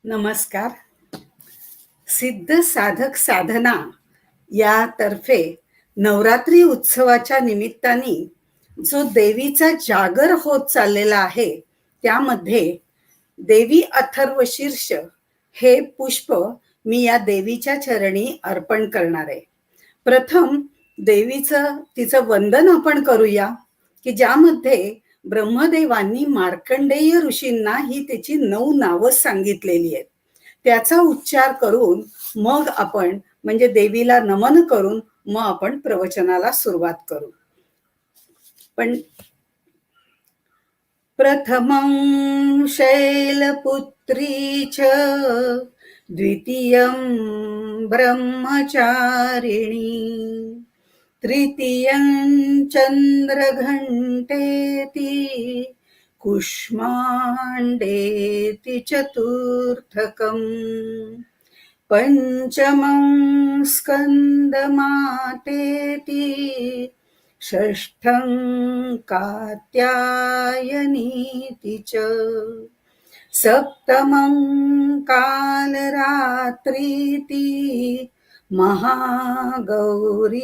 नमस्कार. सिद्ध साधक साधना यातर्फे नवरात्री उत्सवाच्या निमित्ताने जो देवीचा जागर होत चाललेला आहे, त्यामध्ये देवी अथर्वशीर्ष हे पुष्प मी या देवीच्या चरणी अर्पण करणार आहे. प्रथम तिचं वंदन आपण करूया, की ज्यामध्ये ब्रह्मदेवांनी मार्कंडेय ऋषींना ही त्याची 9 नावं सांगितलेली आहेत. त्याचा उच्चार करून मग आपण म्हणजे देवीला नमन करून मग आपण प्रवचनाला सुरुवात करू. पण प्रथमं शैलपुत्री च द्वितीयं ब्रह्मचारिणी तृतीयं चन्द्रघण्टेति कुष्माण्डेति चतुर्थकम् पंचमं स्कन्दमातेति षष्ठं कात्यायनीति च सप्तमं कालरात्रीति महागौरीति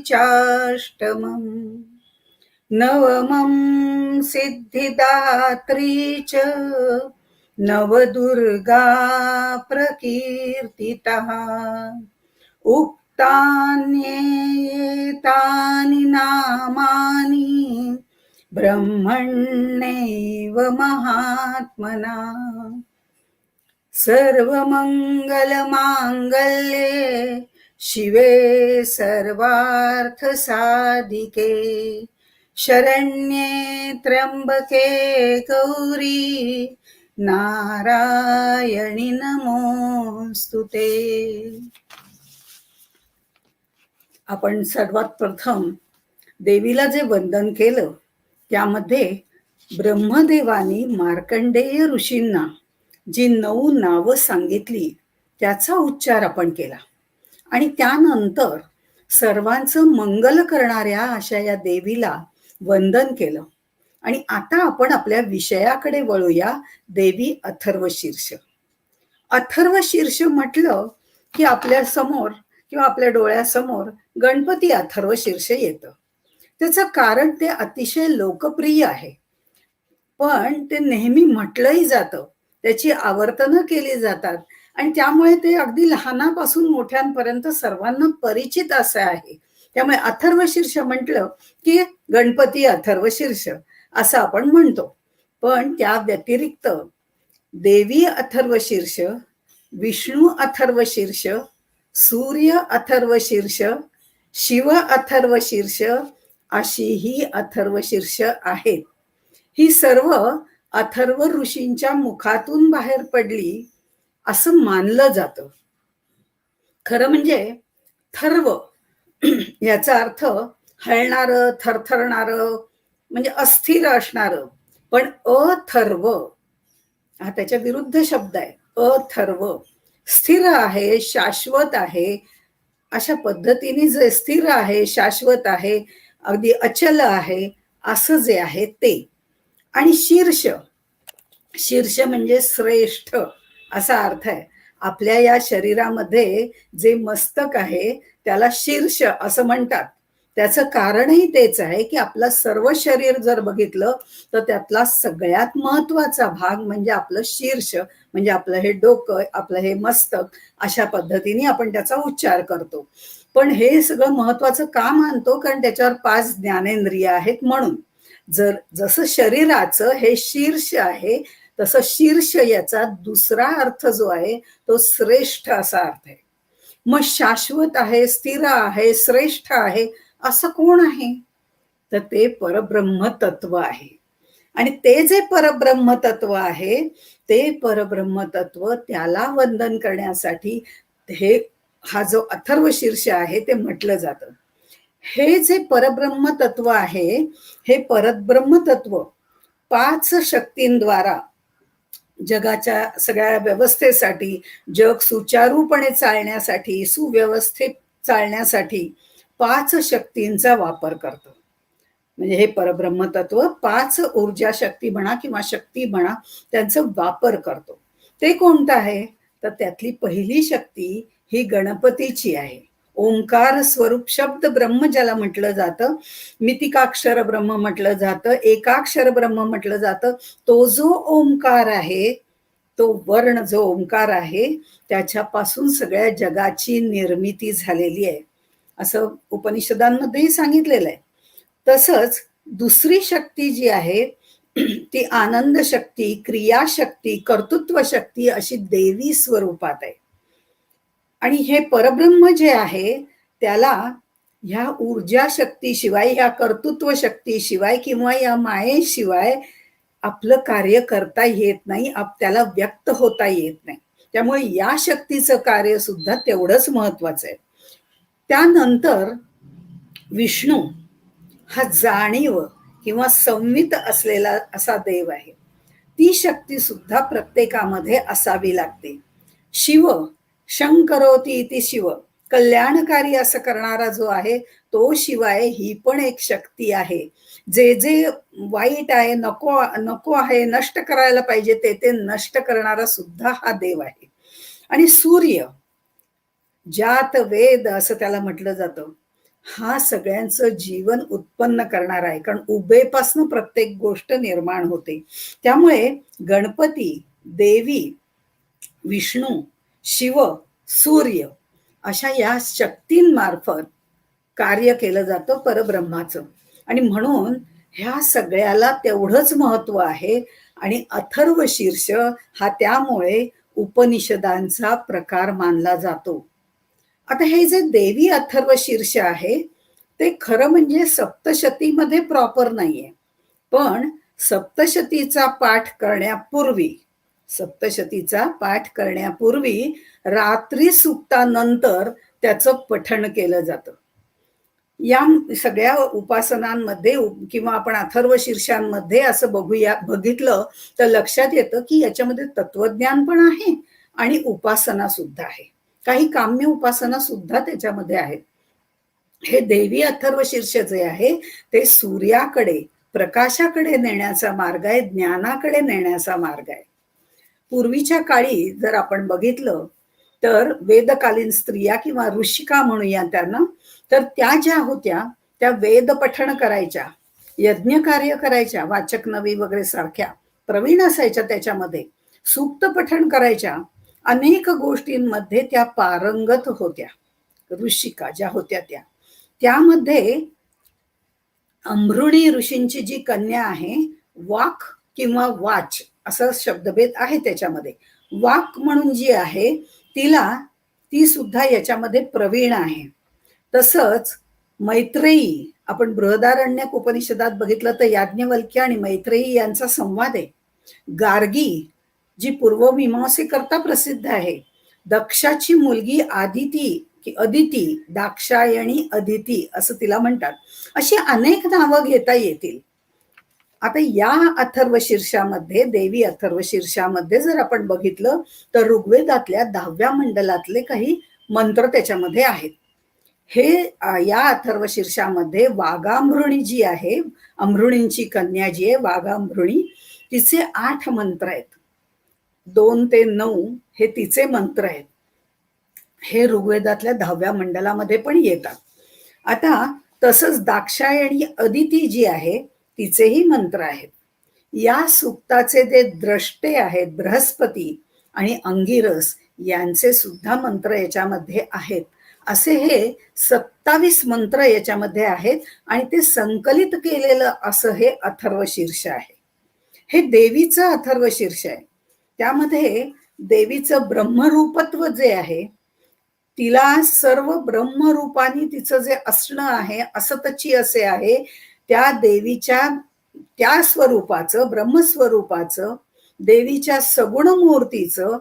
चाष्टमम् नवमं सिद्धिदात्री च नवदुर्गा प्रकीर्तितः उक्तान्येतानि नामानि ब्रह्मण्यैव महात्मना सर्वमङ्गलमाङ्गल्ये शिवे सर्वार्थसाधिके शरण्ये त्र्यंबके गौरी नारायणी नमोस्तुते. आपण सर्वात प्रथम देवीला जे वंदन केलं, त्यामध्ये ब्रह्मदेवानी मार्कंडेय ऋषींना जी 9 नावं सांगितली त्याचा उच्चार आपण केला आणि त्यानंतर सर्वांचं मंगल करणाऱ्या अशा या देवीला वंदन केलं. आणि आता आपण आपल्या विषयाकडे वळूया. देवी अथर्वशीर्ष. अथर्वशीर्ष म्हटलं की आपल्या समोर किंवा आपल्या डोळ्यासमोर गणपती अथर्वशीर्ष येतं. त्याचं कारण ते अतिशय लोकप्रिय आहे, पण ते नेहमी म्हटलंही जातं, त्याची आवर्तनं केली जातात आणि त्यामुळे ते अगदी लहानापासून मोठ्यांपर्यंत सर्वांना परिचित असं आहे. त्यामुळे अथर्वशीर्ष म्हटलं की गणपती अथर्वशीर्ष असं आपण म्हणतो. पण त्या व्यतिरिक्त देवी अथर्वशीर्ष, विष्णू अथर्वशीर्ष, सूर्य अथर्वशीर्ष, शिव अथर्वशीर्ष अशी ही अथर्वशीर्ष आहेत. ही सर्व अथर्व ऋषींच्या मुखातून बाहेर पडली असं मानलं जातं. खरं म्हणजे थर्व याचा अर्थ हलणारं, थरथरणारं, म्हणजे अस्थिर असणारं. पण अथर्व हा त्याच्या विरुद्ध शब्द आहे. अथर्व स्थिर आहे, शाश्वत आहे. अशा पद्धतीने जे स्थिर आहे, शाश्वत आहे, अगदी अचल आहे असं जे आहे ते. आणि शीर्ष, शीर्ष म्हणजे श्रेष्ठ असा अर्थ आहे. आपल्या या शरीरामध्ये जे मस्तक आहे त्याला शीर्ष असं म्हणतात. त्याचं कारणही तेच आहे की आपलं सर्व शरीर जर बघितलं तर त्यातला सगळ्यात महत्वाचा भाग म्हणजे आपलं शीर्ष, म्हणजे आपलं हे डोकं, आपलं हे मस्तक. अशा पद्धतीने आपण त्याचा उच्चार करतो. पण हे सगळं महत्वाचं का मानतो? कारण त्याच्यावर 5 ज्ञानेंद्रिय आहेत म्हणून. जसं शरीराचं हे शीर्ष आहे, तसं शीर्ष याचा दुसरा अर्थ जो आहे तो श्रेष्ठ असा अर्थ आहे. मग शाश्वत आहे, स्थिर आहे, श्रेष्ठ आहे असं कोण आहे? तर ते परब्रह्म तत्व आहे. आणि ते जे परब्रह्म तत्व आहे, ते परब्रह्म तत्व त्याला वंदन करण्यासाठी हा जो अथर्वशीर्ष आहे ते म्हटलं जातं. हे जे परब्रह्म तत्व आहे, हे परब्रह्म तत्व 5 शक्तींद्वारा जगाच्या सगळ्या व्यवस्थेसाठी, जग सुचारूपणे चालण्यासाठी, सुव्यवस्थित चालण्यासाठी 5 शक्तींचा वापर करतो. म्हणजे हे परब्रह्म तत्व 5 ऊर्जा शक्ती म्हणा किंवा शक्ती म्हणा त्यांचा वापर करतो. ते कोणतं आहे? तर त्यातली पहिली शक्ती ही गणपतीची आहे. ओंकार स्वरूप शब्द ब्रह्म ज्याला म्हटलं जातं, मितिकाक्षर ब्रह्म म्हटलं जातं, एकाक्षर ब्रह्म म्हटलं जातं. तो जो ओंकार आहे, तो वर्ण जो ओंकार आहे, त्याच्यापासून सगळ्या जगाची निर्मिती झालेली आहे, असं उपनिषदांमध्येही सांगितलेलं आहे. तसंच दुसरी शक्ती जी आहे ती आनंद शक्ती, क्रियाशक्ती, कर्तृत्व शक्ती अशी देवी स्वरूपात आहे. आणि हे परब्रह्म जे आहे त्याला ह्या ऊर्जा शक्तीशिवाय, ह्या कर्तृत्व शक्तीशिवाय किंवा या मायेशिवाय आपलं कार्य करता येत नाही, त्याला व्यक्त होता येत नाही. त्यामुळे या शक्तीचं कार्य सुद्धा तेवढंच महत्वाचं आहे. त्यानंतर विष्णू हा जाणीव किंवा संवित असलेला असा देव आहे. ती शक्ती सुद्धा प्रत्येकामध्ये असावी लागते. शिव शंकरोती इति शिव, कल्याणकारी असं करणारा जो आहे तो शिवाय ही पण एक शक्ती आहे. जे जे वाईट आहे, नको नको आहे, नष्ट करायला पाहिजे ते ते नष्ट करणारा सुद्धा हा देव आहे. आणि सूर्य जात वेद असं त्याला म्हटलं जातं, हा सगळ्यांचं जीवन उत्पन्न करणार आहे, कारण उभेपासून प्रत्येक गोष्ट निर्माण होते. त्यामुळे गणपती, देवी, विष्णू, शिव, सूर्य अशा या शक्तींमार्फत कार्य केलं जातं परब्रह्माचं. आणि म्हणून ह्या सगळ्याला तेवढंच महत्व आहे. आणि अथर्व शीर्ष हा त्यामुळे उपनिषदांचा प्रकार मानला जातो. आता हे जे देवी अथर्व शीर्ष आहे ते खरं म्हणजे सप्तशतीमध्ये प्रॉपर नाहीये, पण सप्तशतीचा पाठ करण्यापूर्वी, सप्तशतीचा पाठ करण्यापूर्वी रात्री सुक्तानंतर त्याचं पठण केलं जातं. या सगळ्या उपासनांमध्ये किंवा आपण अथर्व शीर्षांमध्ये असं बघितलं तर लक्षात येतं की याच्यामध्ये तत्वज्ञान पण आहे आणि उपासना सुद्धा आहे. काही काम्य उपासना सुद्धा त्याच्यामध्ये आहेत. हे देवी अथर्व शीर्ष जे आहे ते सूर्याकडे, प्रकाशाकडे नेण्याचा मार्ग आहे, ज्ञानाकडे नेण्याचा मार्ग आहे. पूर्वीच्या काळी जर आपण बघितलं तर वेदकालीन स्त्रिया किंवा ऋषिका म्हणूया त्यांना, तर त्या ज्या होत्या त्या वेद पठण करायच्या, यज्ञ कार्य करायच्या, वाचक नवी वगैरे सारख्या प्रवीण असायच्या, त्याच्यामध्ये सूक्त पठण करायच्या, अनेक गोष्टींमध्ये त्या पारंगत होत्या. ऋषिका ज्या होत्या त्यामध्ये अंभृणी ऋषींची जी कन्या आहे, वाक किंवा वाच असं शब्दभेद आहे त्याच्यामध्ये. वाक म्हणून जी आहे ती सुद्धा याच्यामध्ये प्रवीण आहे. तसंच मैत्रेयी, आपण बृहदारण्यक उपनिषदात बघितलं तर याज्ञवल्क्य आणि मैत्रेयी यांचा संवाद आहे. गार्गी जी पूर्वमीमांसे करता प्रसिद्ध आहे, दक्षाची मुलगी अदिती, दाक्षायणी अदिती असं तिला म्हणतात. अशी अनेक नावं घेता येतील. आता या अथर्व शीर्षामध्ये, देवी अथर्व शीर्षामध्ये जर आपण बघितलं तर ऋग्वेदातल्या 10व्या मंडलातले काही मंत्र त्याच्यामध्ये आहेत. हे या अथर्व शीर्षामध्ये वागांभृणी जी आहे, अंभृणींची कन्या जी आहे वागांभृणी, तिचे 8 मंत्र आहेत. 2 ते 9 हे तिचे मंत्र आहेत. हे ऋग्वेदातल्या 10व्या मंडलामध्ये पण येतात. आता तसंच दाक्षायणी अदिती जी आहे तिचेही मंत्र आहेत. या सूक्ताचे जे द्रष्टे आहेत बृहस्पती आणि अंगिरस यांचे सुद्धा मंत्र याच्यामध्ये आहेत. असे हे 27 मंत्र याच्यामध्ये आहेत आणि ते संकलित केलेलं असं हे अथर्व शीर्ष आहे. हे देवीचं अथर्व शीर्ष आहे. त्यामध्ये देवीचं ब्रह्मरूपत्व जे आहे, तिला सर्व ब्रह्मरूपानी तिचं जे असणं आहे, असतची असे आहे, त्या देवीच्या त्या स्वरूपाचं, ब्रह्मस्वरूपाचं, देवीच्या सगुण मूर्तीचं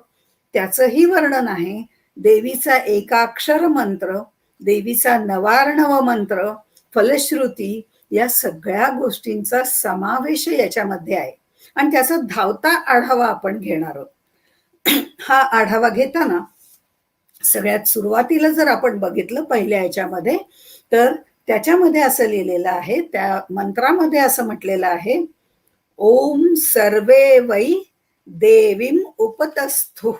त्याचंही वर्णन आहे. देवीचा एकाक्षर मंत्र, देवीचा नवार्णव मंत्र, फलश्रुती या सगळ्या गोष्टींचा समावेश याच्यामध्ये आहे. आणि त्याचा धावता आढावा आपण घेणार आहोत. हा आढावा घेताना सगळ्यात सुरुवातीला जर आपण बघितलं पहिल्या ह्याच्यामध्ये, तर त्याच्यामध्ये असं लिहिलेलं आहे, त्या मंत्रामध्ये असं म्हटलेलं आहे, ओम सर्वे वै देवीम उपतस्थुः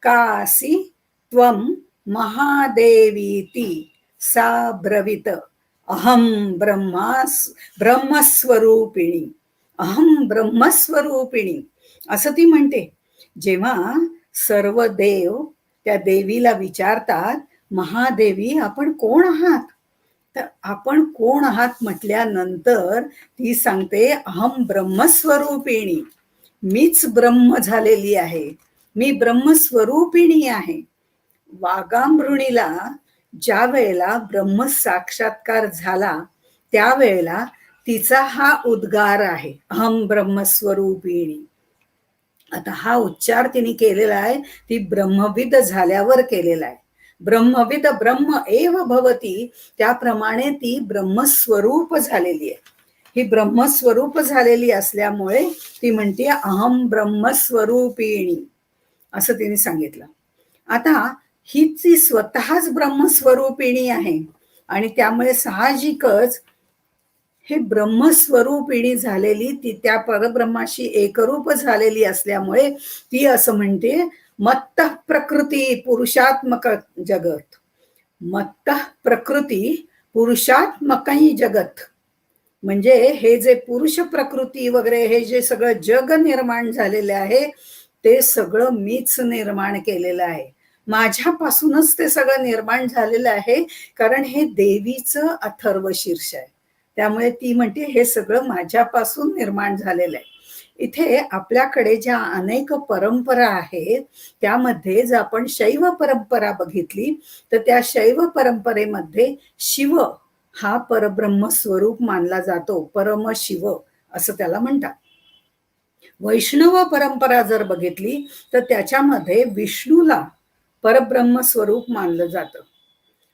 कासी त्वं महादेवीति सा ब्रवीत अहम ब्रह्मस्वरूपिणी, अहम ब्रह्मस्वरूपिणी, असं ती म्हणते. जेव्हा सर्व देव त्या देवीला विचारतात, महादेवी आपण कोण आहात? तर आपण कोण आहात म्हटल्यानंतर ती सांगते, अहम ब्रह्मस्वरूपिणी, मीच ब्रह्म झालेली आहे, मी ब्रह्मस्वरूपिणी आहे. वागामृणीला ज्या वेळेला ब्रह्म साक्षात्कार झाला त्यावेळेला तिचा हा उद्गार आहे, अहम ब्रह्मस्वरूपिणी. आता हा उच्चार तिने केलेला आहे, ती ब्रह्मविद झाल्यावर केलेला आहे. ब्रह्मविद ब्रह्म एव भवती, त्याप्रमाणे ती ब्रह्मस्वरूप झालेली आहे. ही ब्रह्मस्वरूप झालेली असल्यामुळे ती म्हणते अहम ब्रह्मस्वरूपिणी, असं तिने सांगितलं. आता ही ती स्वतःच ब्रह्मस्वरूपिणी आहे आणि त्यामुळे साहजिकच हे ब्रह्मस्वरूपिणी झालेली, ती त्या परब्रह्माशी एकरूप झालेली असल्यामुळे ती असं म्हणते, मत्त प्रकृती पुरुषात्मक जगत, मत्त प्रकृती पुरुषात्मक जगत. म्हणजे हे जे पुरुष प्रकृती वगैरे हे जे सगळं जग निर्माण झालेलं आहे ते सगळं मीच निर्माण केलेलं आहे, माझ्यापासूनच ते सगळं निर्माण झालेलं आहे. कारण हे देवीचं अथर्व शीर्ष आहे, त्यामुळे ती म्हणते हे सगळं माझ्यापासून निर्माण झालेलं आहे. इथे आपल्याकडे ज्या अनेक परंपरा आहेत त्यामध्ये जर आपण शैव परंपरा बघितली तर त्या शैव परंपरेमध्ये शिव हा परब्रह्म स्वरूप मानला जातो, परमशिव असं त्याला म्हणतात. वैष्णव परंपरा जर बघितली तर त्याच्यामध्ये विष्णूला परब्रह्म स्वरूप मानलं जातं.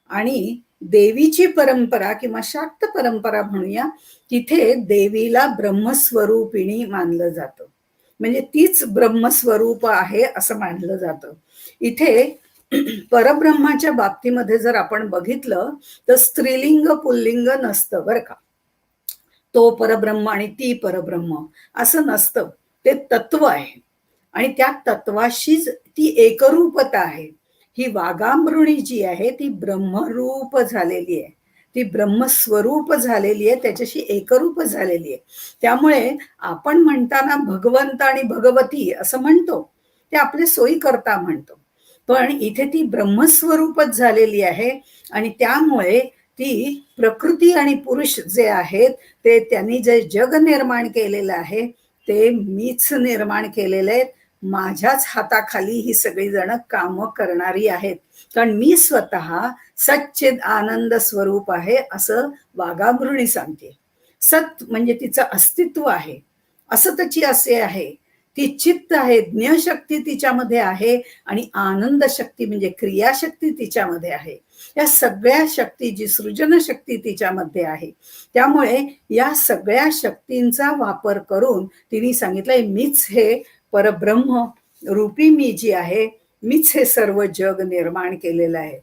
आणि देवीची परंपरा किंवा शाक्त परंपरा म्हणूया, तिथे देवीला ब्रह्मस्वरूपिणी मानलं जातं, म्हणजे तीच ब्रह्मस्वरूप आहे असं मानलं जातं. इथे परब्रह्माच्या बाबतीमध्ये जर आपण बघितलं तर स्त्रीलिंग पुल्लिंग नसतं बरं का. तो परब्रह्म आणि ती परब्रह्म असं नसतं, ते तत्व आहे आणि त्या तत्वाशीच ती एकरूपता आहे. ही वागामृणी जी आहे ती ब्रह्मरूप झालेली आहे, ती ब्रह्मस्वरूप झालेली आहे, त्याच्याशी एकरूप झालेली आहे. त्यामुळे आपण म्हणताना भगवंत आणि भगवती असं म्हणतो, ते आपले सोयी करता म्हणतो, पण इथे ती ब्रह्मस्वरूपच झालेली आहे. आणि त्यामुळे ती प्रकृती आणि पुरुष जे आहेत ते त्यांनी जे जग निर्माण केलेलं आहे ते मीच निर्माण केलेलं आहे, माझ्याच हाताखाली ही सगळी जण कामं करणारी आहेत, कारण मी स्वतः सच्चिद आनंद स्वरूप आहे असं वागामृणी सांगते. सत म्हणजे तिचं अस्तित्व आहे, असतची असे आहे, ती चित्त आहे, ज्ञशक्ती तिच्यामध्ये आहे आणि आनंद शक्ती म्हणजे क्रियाशक्ती तिच्यामध्ये आहे. या सगळ्या शक्ती, जी सृजन शक्ती तिच्यामध्ये आहे, त्यामुळे या सगळ्या शक्तींचा वापर करून तिने सांगितलंय मीच हे परब्रह्म रूपी मी जी आहे, मीच हे सर्व जग निर्माण केलेलं आहे.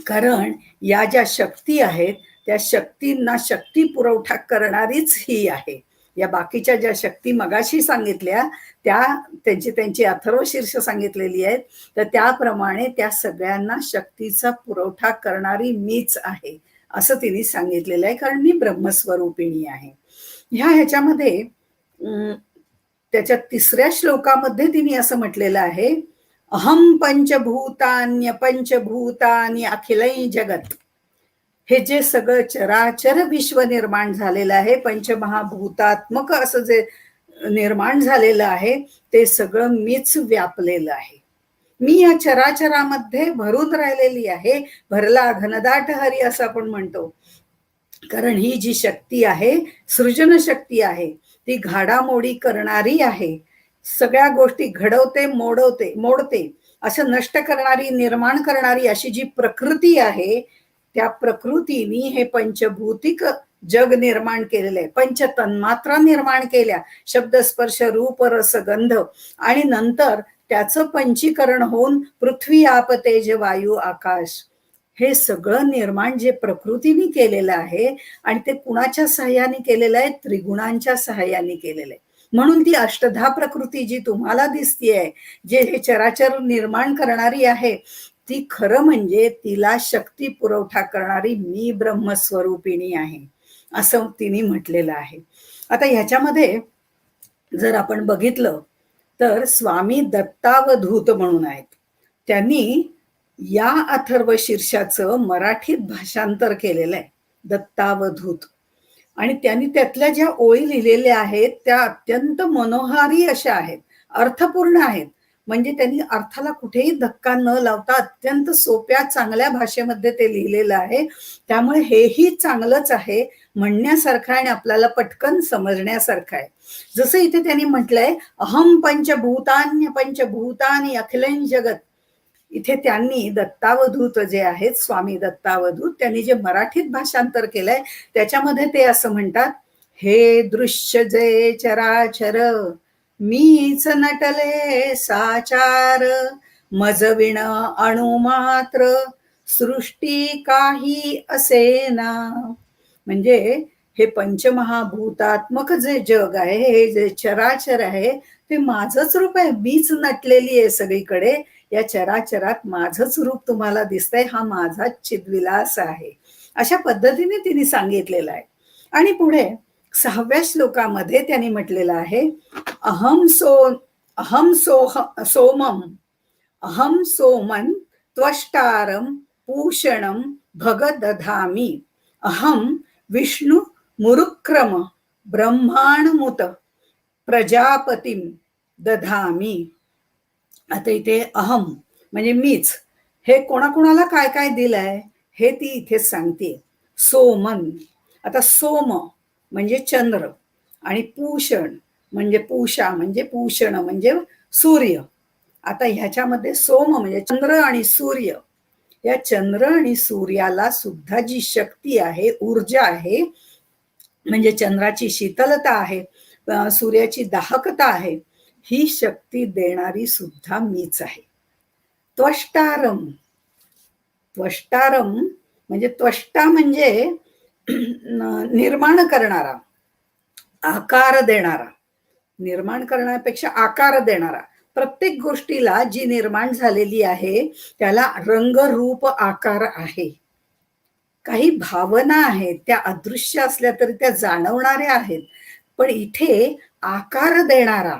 कारण या ज्या शक्ती आहेत त्या शक्तींना शक्ती पुरवठा करणारीच ही आहे. या बाकीच्या ज्या शक्ती मगाशी सांगितल्या त्या त्यांची त्यांची अथर्वशीर्ष सांगितलेली आहेत, तर त्याप्रमाणे त्या सगळ्यांना शक्तीचा पुरवठा करणारी मीच आहे असं तिने सांगितलेलं आहे, कारण मी ब्रह्मस्वरूपिणी आहे. ह्याच्यामध्ये त्याच्या 3ऱ्या श्लोकामध्ये तिने असं म्हटलेलं आहे, अहम पंचभूतान्य पंचभूतानि अखिलै जगत. हे जे सगळं चराचर विश्व निर्माण झालेलं आहे, पंचमहाभूतात्मक असं जे निर्माण झालेलं आहे ते सगळं मीच व्यापलेलं आहे. मी या चराचरामध्ये भरून राहिलेली आहे, भरला घनदाट हरी असं आपण म्हणतो. कारण ही जी शक्ती आहे, सृजन शक्ती आहे, ती घाडामोडी करणारी आहे, सगळ्या गोष्टी घडवते, मोडते, असं नष्ट करणारी, निर्माण करणारी अशी जी प्रकृती आहे, त्या प्रकृतीने हे पंचभौतिक जग निर्माण केलेलं आहे. पंचतन्मात्रा निर्माण केल्या, शब्द स्पर्श रूप रस गंध, आणि नंतर त्याचं पंचीकरण होऊन पृथ्वी आप तेज वायू आकाश, हे सगळं निर्माण जे प्रकृतीने केलेलं आहे आणि ते कुणाच्या सहाय्याने केलेलं आहे, त्रिगुणांच्या सहाय्याने केलेलं आहे. म्हणून ती अष्टधा प्रकृती जी तुम्हाला दिसतीये, जे हे चराचर निर्माण करणारी आहे, ती खरं म्हणजे तिला शक्ती पुरवठा करणारी मी ब्रह्मस्वरूपिणी आहे, असं तिने म्हटलेलं आहे. आता ह्याच्यामध्ये जर आपण बघितलं तर स्वामी दत्तावधूत म्हणून आहेत. त्यांनी या अथर्व शीर्षाचं मराठीत भाषांतर केलेलं आहे, दत्तावधूत. आणि त्यांनी त्यातल्या ज्या ओळी लिहिलेल्या आहेत त्या अत्यंत मनोहारी अशा आहेत, अर्थपूर्ण आहेत. म्हणजे त्यांनी अर्थाला कुठेही धक्का न लावता अत्यंत सोप्या चांगल्या भाषेमध्ये ते लिहिलेलं आहे. त्यामुळे हेही चांगलंच आहे, म्हणण्यासारखं आणि आपल्याला पटकन समजण्यासारखं आहे. जसं इथे त्यांनी म्हटलंय, अहम पंचभूतान्य पंचभूतानि अखिलं जगत. इथे त्यांनी दत्तावधूत जे आहेत, स्वामी दत्तावधूत, त्यांनी जे मराठीत भाषांतर केलंय त्याच्यामध्ये ते असं म्हणतात, हे दृश्य जे चराचर मीच नटले साचार, मजविण अणुमात्र सृष्टी काही असेना. म्हणजे हे पंचमहाभूतात्मक जे जग आहे, हे जे चराचर आहे, ते माझंच रूप आहे, मीच नटलेली आहे सगळीकडे. या चराचरात माझंच रूप तुम्हाला दिसतंय, हा माझाच चिद्विलास आहे, अशा पद्धतीने तिने सांगितलेलं आहे. आणि पुढे 6व्या श्लोकामध्ये त्यांनी म्हटलेलं आहे, अहम सोमम अहम सोमन त्वष्टारम पूषणम भग दधामी, अहम विष्णु मुरुक्रम ब्रह्माणमुत प्रजापतीम दधामी. आता इथे अहम म्हणजे मीच, हे कोणाकोणाला काय काय दिलंय हे ती इथे सांगते. सोमन, आता सोम म्हणजे चंद्र, आणि पूषण म्हणजे पूषा म्हणजे पूषण म्हणजे सूर्य. आता ह्याच्यामध्ये सोम म्हणजे चंद्र आणि सूर्य, या चंद्र आणि सूर्याला सुद्धा जी शक्ती आहे, ऊर्जा आहे, म्हणजे चंद्राची शीतलता आहे, सूर्याची दाहकता आहे, ही शक्ती देणारी सुद्धा मीच आहे. त्वष्टारम, त्वष्टारम म्हणजे त्वष्टा म्हणजे निर्माण करणारा, आकार देणारा, निर्माण करण्यापेक्षा आकार देणारा. प्रत्येक गोष्टीला जी निर्माण झालेली आहे त्याला रंग रूप आकार आहे. काही भावना आहेत त्या अदृश्य असल्या तरी त्या जाणवणाऱ्या आहेत, पण इथे आकार देणारा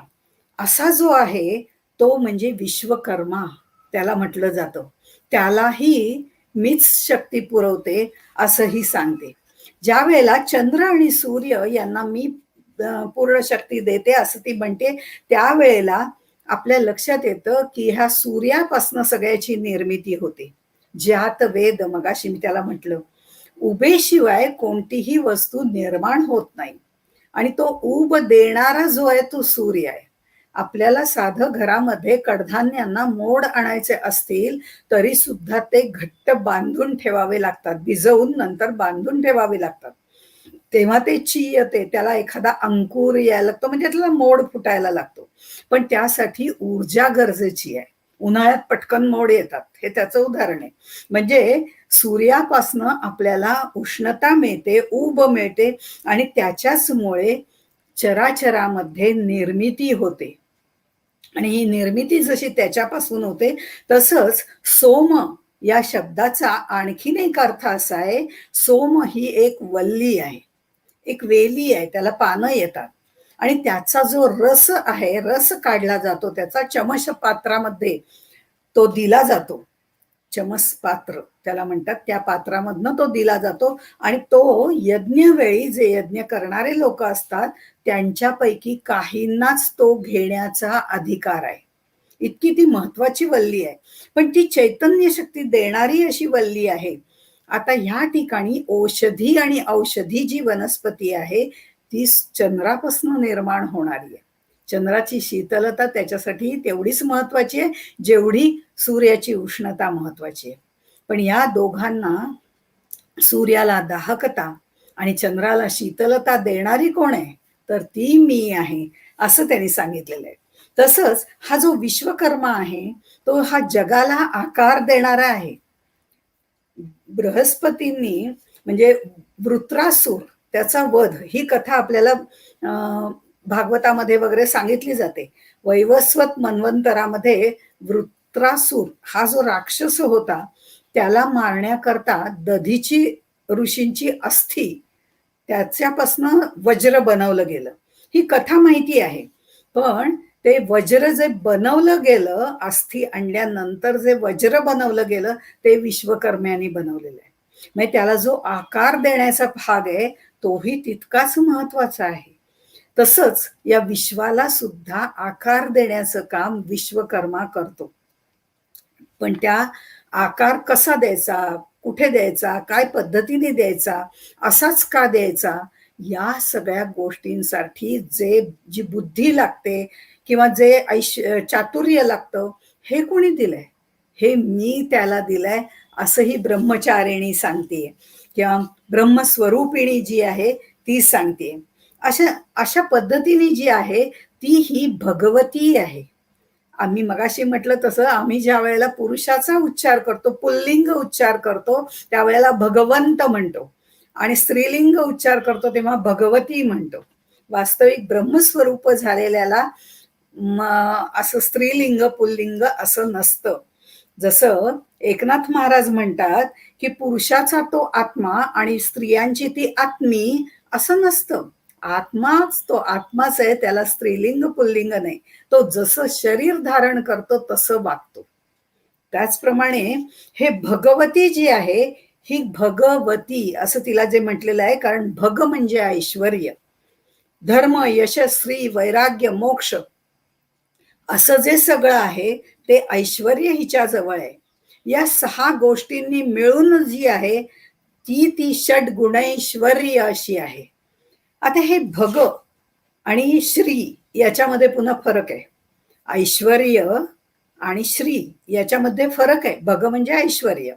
असा जो आहे तो म्हणजे विश्वकर्मा त्याला म्हटलं जातं. त्यालाही मीच शक्ती पुरवते असंही सांगते. ज्या वेळेला चंद्र आणि सूर्य यांना मी पूर्ण शक्ती देते असं ती म्हणते, त्यावेळेला आपल्या लक्षात येतं की ह्या सूर्यापासून सगळ्याची निर्मिती होते. ज्यात वेद, मगाशी मी त्याला म्हटलं, उभेशिवाय कोणतीही वस्तू निर्माण होत नाही. आणि तो उब देणारा जो आहे तो सूर्य आहे. आपल्याला साधं घरामध्ये कडधान्यांना मोड आणायचे असतील तरी सुद्धा ते घट्ट बांधून ठेवावे लागतात, भिजवून नंतर बांधून ठेवावे लागतात, तेव्हा ते ची येते, त्याला एखादा अंकुर यायला लागतो, म्हणजे त्याला मोड फुटायला लागतो. पण त्यासाठी ऊर्जा गरजेची आहे. उन्हाळ्यात पटकन मोड येतात, हे त्याचं उदाहरण आहे. म्हणजे सूर्यापासनं आपल्याला उष्णता मिळते, ऊब मिळते, आणि त्याच्याचमुळे चराचरामध्ये निर्मिती होते. आणि ही निर्मिती जशी त्याच्यापासून होते, तसंच सोम या शब्दाचा आणखीन एक अर्थ असा आहे, सोम ही एक वल्ली आहे, एक वेली आहे, त्याला पानं येतात, आणि त्याचा जो रस आहे, रस काढला जातो, त्याचा चमश पात्रामध्ये तो दिला जातो. चमस पात्र त्याला म्हणतात, त्या पात्रामधनं तो दिला जातो, आणि तो यज्ञवेळी जे यज्ञ करणारे लोक असतात त्यांच्यापैकी काहींनाच तो घेण्याचा अधिकार आहे. इतकी ती महत्वाची वल्ली आहे, पण ती चैतन्य शक्ती देणारी अशी वल्ली आहे. आता ह्या ठिकाणी औषधी आणि औषधी जी वनस्पती आहे ती चंद्रापासून निर्माण होणारी आहे. चंद्राची शीतलता त्याच्यासाठी तेवढीच महत्वाची आहे जेवढी सूर्याची उष्णता महत्वाची आहे. पण या दोघांना, सूर्याला दाहकता आणि चंद्राला शीतलता देणारी कोण आहे, तर ती मी आहे, असं त्यांनी सांगितलेलं आहे. तसंच हा जो विश्वकर्मा आहे तो हा जगाला आकार देणारा आहे. बृहस्पतींनी म्हणजे वृत्रासूर त्याचा वध, ही कथा आपल्याला भागवतामध्ये वगैरे सांगितली जाते. वैवस्वत मन्वंतरामध्ये वृत्रासूर हा जो राक्षस होता त्याला मारण्याकरता दधीची ऋषींची अस्थी त्याच्यापासनं वज्र बनवलं गेलं. ही कथा माहिती आहे. पण ते वज्र जे बनवलं गेलं, अस्थी आणल्यानंतर जे वज्र बनवलं गेलं ते विश्वकर्म्यांनी बनवलेलं आहे. म्हणजे त्याला जो आकार देण्याचा भाग आहे तोही तितकाच महत्वाचा आहे. तसंच या विश्वाला सुद्धा आकार देण्याचं काम विश्वकर्मा करतो. पण त्या आकार कसा द्यायचा, कुठे द्यायचा, काय पद्धतीने द्यायचा, असाच का द्यायचा, या सगळ्या गोष्टींसाठी जी बुद्धी लागते किंवा जे चातुर्य लागतं हे कोणी दिलंय? हे मी त्याला दिलंय असं ही ब्रह्मचारिणी सांगते किंवा ब्रह्मस्वरूपिणी जी आहे ती सांगते. अशा अशा पद्धतीने जी आहे ती ही भगवती आहे. आम्ही मगाशी म्हटलं तसं आम्ही ज्या वेळेला पुरुषाचा उच्चार करतो, पुल्लिंग उच्चार करतो त्यावेळेला भगवंत म्हणतो आणि स्त्रीलिंग उच्चार करतो तेव्हा भगवती म्हणतो. वास्तविक ब्रह्मस्वरूप झालेल्याला असं स्त्रीलिंग पुल्लिंग असं नसतं. जसं एकनाथ महाराज म्हणतात की पुरुषाचा तो आत्मा आणि स्त्रियांची ती आत्मी असं नसतं. आत्माच तो आत्माच आहे, त्याला स्त्रीलिंग पुल्लिंग नाही. तो जसं शरीर धारण करतो तसं वागतो. त्याचप्रमाणे हे भगवती जी आहे ही भगवती असं तिला जे म्हटलेलं आहे, कारण भग म्हणजे ऐश्वर्य, धर्म, यश, श्री, वैराग्य, मोक्ष असं जे सगळं आहे ते ऐश्वर्य हिच्या जवळ आहे. या 6 गोष्टींनी मिळून जी आहे ती षड्गुणैश्वर्य अशी आहे. आता हे भग आणि श्री याच्यामध्ये पुन्हा फरक आहे. ऐश्वर्य आणि श्री याच्यामध्ये फरक आहे. भग म्हणजे ऐश्वर्य,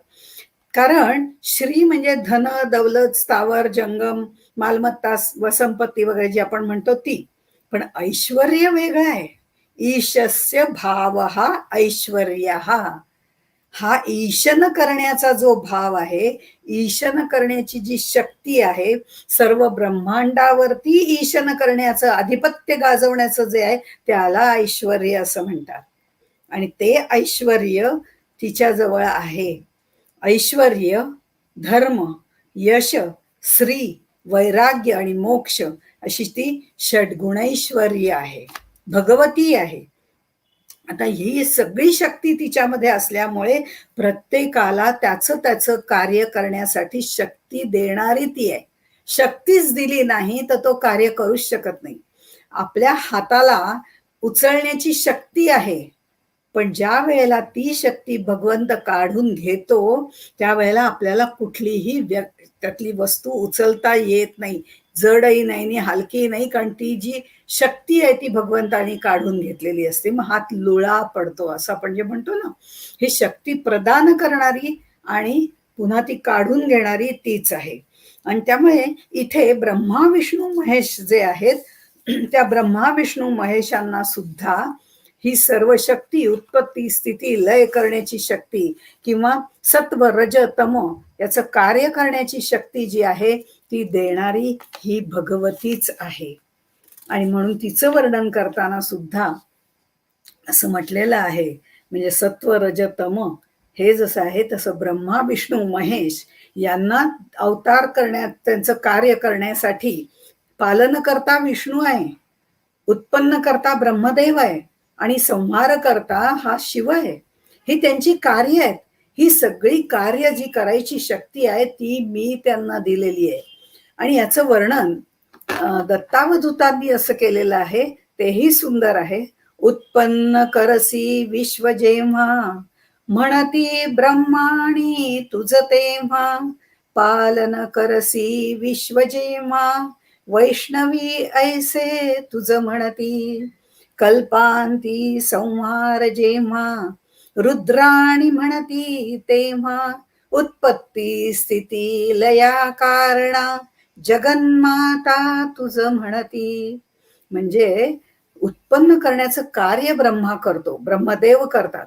कारण श्री म्हणजे धन, दौलत, स्थावर, जंगम, मालमत्ता व संपत्ती वगैरे जे आपण म्हणतो ती. पण ऐश्वर्य वेगळं आहे. ईशस्य भाव ऐश्वर्य, हा ईशन करण्याचा जो भाव आहे, ईशन करण्याची जी शक्ती आहे, सर्व ब्रह्मांडावरती ईशन करण्याचं, आधिपत्य गाजवण्याचं जे आहे त्याला ऐश्वर्य असं म्हणतात. आणि ते ऐश्वर्य तिच्या जवळ आहे. ऐश्वर्य, धर्म, यश, श्री, वैराग्य आणि मोक्ष अशी ती षड्गुणैश्वर्य आहे, भगवती आहे. आता ही सगळी शक्ती तिच्यामध्ये असल्यामुळे प्रत्येकाला त्याचं त्याचं कार्य करण्यासाठी शक्ती देणारी ती आहे. शक्तीच दिली नाही तर तो कार्य करूच शकत नाही. आपल्या हाताला उचलण्याची शक्ती आहे, पण ज्या वेळेला ती शक्ती भगवंत काढून घेतो त्यावेळेला आपल्याला कुठलीही त्यातली वस्तू उचलता येत नाही, जडही नाही आणि हलकी नाही, कारण ती जी शक्ती आहे ती भगवंतानी काढून घेतलेली असते. मग हात लुळा पडतो असं आपण जे म्हणतो ना, ही शक्ती प्रदान करणारी आणि पुन्हा ती काढून घेणारी तीच आहे. आणि त्यामुळे इथे ब्रह्मा विष्णू महेश जे आहेत त्या ब्रह्मा विष्णू महेशांना सुद्धा ही सर्व शक्ती, उत्पत्ती, स्थिती, लय करण्याची शक्ती किंवा सत्व, रज, तम याचं कार्य करण्याची शक्ती जी आहे ती देणारी ही भगवतीच आहे. आणि म्हणून तिचं वर्णन करताना सुद्धा असं म्हटलेलं आहे, म्हणजे सत्व, रज, तम हे जसं आहे तसं ब्रह्मा विष्णू महेश यांना अवतार करण्यात, त्यांचं कार्य करण्यासाठी पालन करता विष्णू आहे, उत्पन्न करता ब्रह्मदेव आहे आणि संहार करता हा शिव आहे. ही त्यांची कार्य आहेत. ही सगळी कार्य जी करायची शक्ती आहे ती मी त्यांना दिलेली आहे. आणि याचं वर्णन दत्तावधूतांनी असं केलेलं आहे, तेही सुंदर आहे. उत्पन्न करसी विश्व जेव्हा, म्हणती ब्रह्माणी तुझ तेव्हा, पालन करसी विश्व जेव्हा, वैष्णवी ऐसे तुझ म्हणती, कल्पांती संहार जेव्हा, रुद्राणी म्हणती तेव्हा, उत्पत्ती स्थिती लया कारणा, जगन्माता तुझ म्हणती. म्हणजे उत्पन्न करण्याचं कार्य ब्रह्मा करतो, ब्रह्मदेव करतात,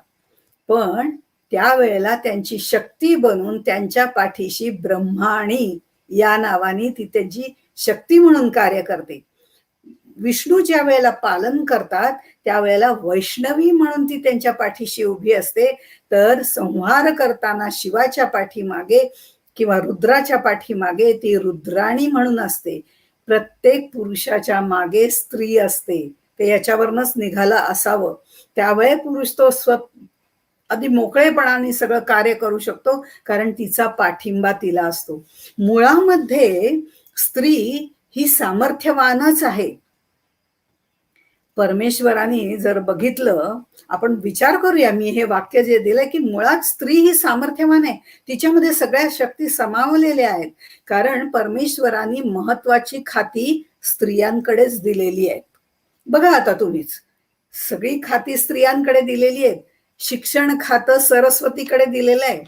पण त्यावेळेला त्यांची शक्ती बनून त्यांच्या पाठीशी ब्रह्माणी या नावाने ती त्यांची शक्ती म्हणून कार्य करते. विष्णू ज्या वेळेला पालन करतात त्यावेळेला वैष्णवी म्हणून ती त्यांच्या पाठीशी उभी असते, तर संहार करताना शिवाच्या पाठीमागे किंवा रुद्राच्या पाठीमागे ती रुद्राणी म्हणून असते. प्रत्येक पुरुषाच्या मागे स्त्री असते, ते याच्यावरनच निघालं असावं. त्यावेळे पुरुष तो अगदी मोकळेपणाने सगळं कार्य करू शकतो, कारण तिचा पाठिंबा तिला असतो. मुळामध्ये स्त्री ही सामर्थ्यवानच आहे. परमेश्वराने जर बघितलं, आपण विचार करूया, मी हे वाक्य जे दिलंय की मुळात स्त्री ही सामर्थ्यवान आहे, तिच्यामध्ये सगळ्या शक्ती समावलेल्या आहेत, कारण परमेश्वराने महत्वाची खाती स्त्रियांकडेच दिलेली आहेत. बघा आता तुम्हीच, सगळी खाती स्त्रियांकडे दिलेली आहेत. शिक्षण खातं सरस्वतीकडे दिलेलं आहे,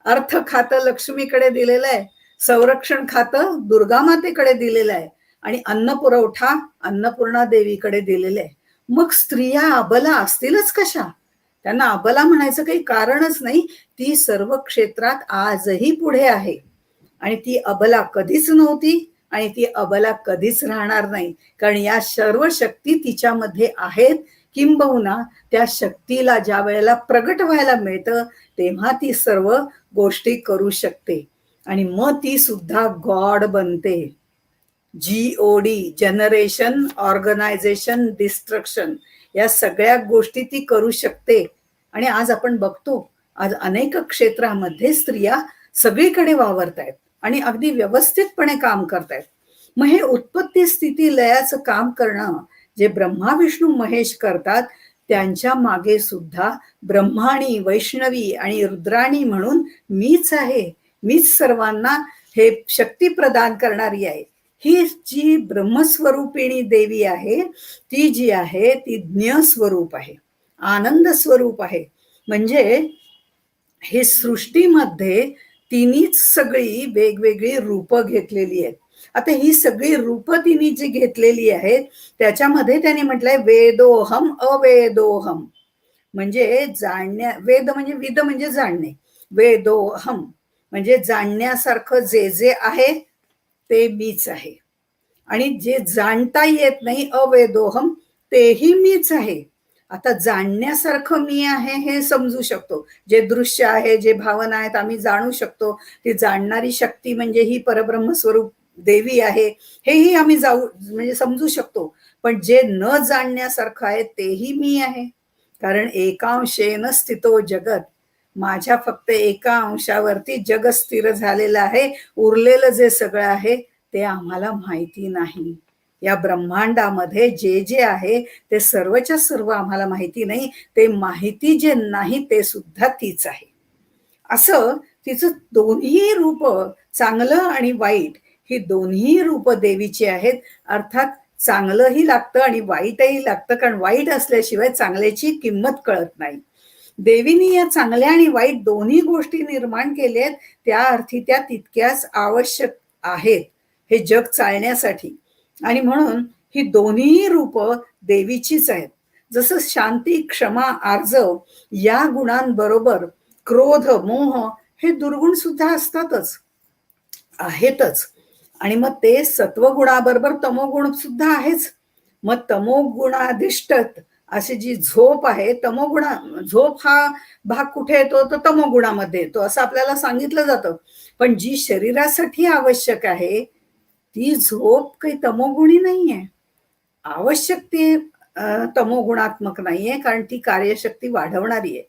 अर्थ खातं लक्ष्मीकडे दिलेलं आहे, संरक्षण खातं दुर्गामातेकडे दिलेलं आहे आणि अन्न पुरवठा अन्नपूर्णा देवीकडे दिलेले आहे. मग स्त्रिया अबला असतीलच कशा? त्यांना अबला म्हणायचं काही कारणच नाही. ती सर्व क्षेत्रात आजही पुढे आहे आणि ती अबला कधीच नव्हती आणि ती अबला कधीच राहणार नाही, कारण या सर्व शक्ती तिच्यामध्ये आहेत. किंबहुना त्या शक्तीला ज्या वेळेला प्रगट व्हायला मिळतं तेव्हा ती सर्व गोष्टी करू शकते आणि मग ती सुद्धा गॉड बनते. GOD, जनरेशन, ऑर्गनायझेशन, डिस्ट्रक्शन, या सगळ्या गोष्टी ती करू शकते. आणि आज आपण बघतो, आज अनेक क्षेत्रामध्ये स्त्रिया सगळीकडे वावरत आहेत आणि अगदी व्यवस्थितपणे काम करतायत. मग हे उत्पत्ती स्थिती लयाचं काम करणं जे ब्रह्मा विष्णू महेश करतात, त्यांच्या मागे सुद्धा ब्रह्माणी, वैष्णवी आणि रुद्राणी म्हणून मीच आहे. मीच सर्वांना हे शक्ती प्रदान करणारी आहे. ही जी ब्रह्मस्वरूपिणी देवी आहे, ती जी आहे ती ज्ञ स्वरूप आहे, आनंद स्वरूप आहे. म्हणजे हे सृष्टीमध्ये तिनीच सगळी वेगवेगळी रूप घेतलेली आहेत. आता ही सगळी रूप तिने जी घेतलेली आहेत त्याच्यामध्ये त्याने म्हटलंय वेदोहम अवेदोहम, म्हणजे वेद म्हणजे विद म्हणजे जाणणे, वेदोहम म्हणजे जाणण्यासारखं जे जे आहे ते मीच आहे, आणि जे जाणता येत नाही अवेदोहम तेही मीच आहे. आता जाणण्यासारखं मी आहे हे समजू शकतो, जे दृश्य आहे, जे भावना आहेत आम्ही जाणू शकतो. ती जाणणारी शक्ती म्हणजे ही परब्रह्म स्वरूप देवी आहे हेही आम्ही म्हणजे समजू शकतो. पण जे न जाणण्यासारखं आहे तेही मी आहे, कारण एकांशेन स्थितो जगत, माझ्या फक्त एका अंशावरती जग स्थिर झालेलं आहे. उरलेलं जे सगळं आहे ते आम्हाला माहिती नाही. या ब्रह्मांडामध्ये जे जे आहे ते सर्वच्या सर्व आम्हाला माहिती नाही. ते माहिती जे नाही ते सुद्धा तीच आहे. असं तिचं दोन्ही रूप, चांगलं आणि वाईट, ही दोन्ही रूप देवीची आहेत. अर्थात चांगलंही लागतं आणि वाईटही लागतं, कारण वाईट असल्याशिवाय चांगल्याची किंमत कळत नाही. देवीने या चांगल्या आणि वाईट दोन्ही गोष्टी निर्माण केल्यात, त्या अर्थी त्या तितक्याच आवश्यक आहेत हे जग चालण्यासाठी. आणि म्हणून ही दोन्ही रूप देवीचीच आहेत. जसं शांती, क्षमा, आर्जव या गुणांबरोबर क्रोध, मोह हे दुर्गुण सुद्धा असतातच, आहेतच. आणि मग ते सत्वगुणाबरोबर तमोगुण सुद्धा आहेच. मग तमोगुणाधिष्ठ अशी जी झोप आहे, झोप हा भाग कुठे येतो तर तमोगुणामध्ये येतो असं आपल्याला सांगितलं जातं. पण जी शरीरासाठी आवश्यक आहे ती झोप काही तमोगुणी नाहीये. आवश्यक ती तमोगुणात्मक नाहीये, कारण ती कार्यशक्ती वाढवणारी आहे.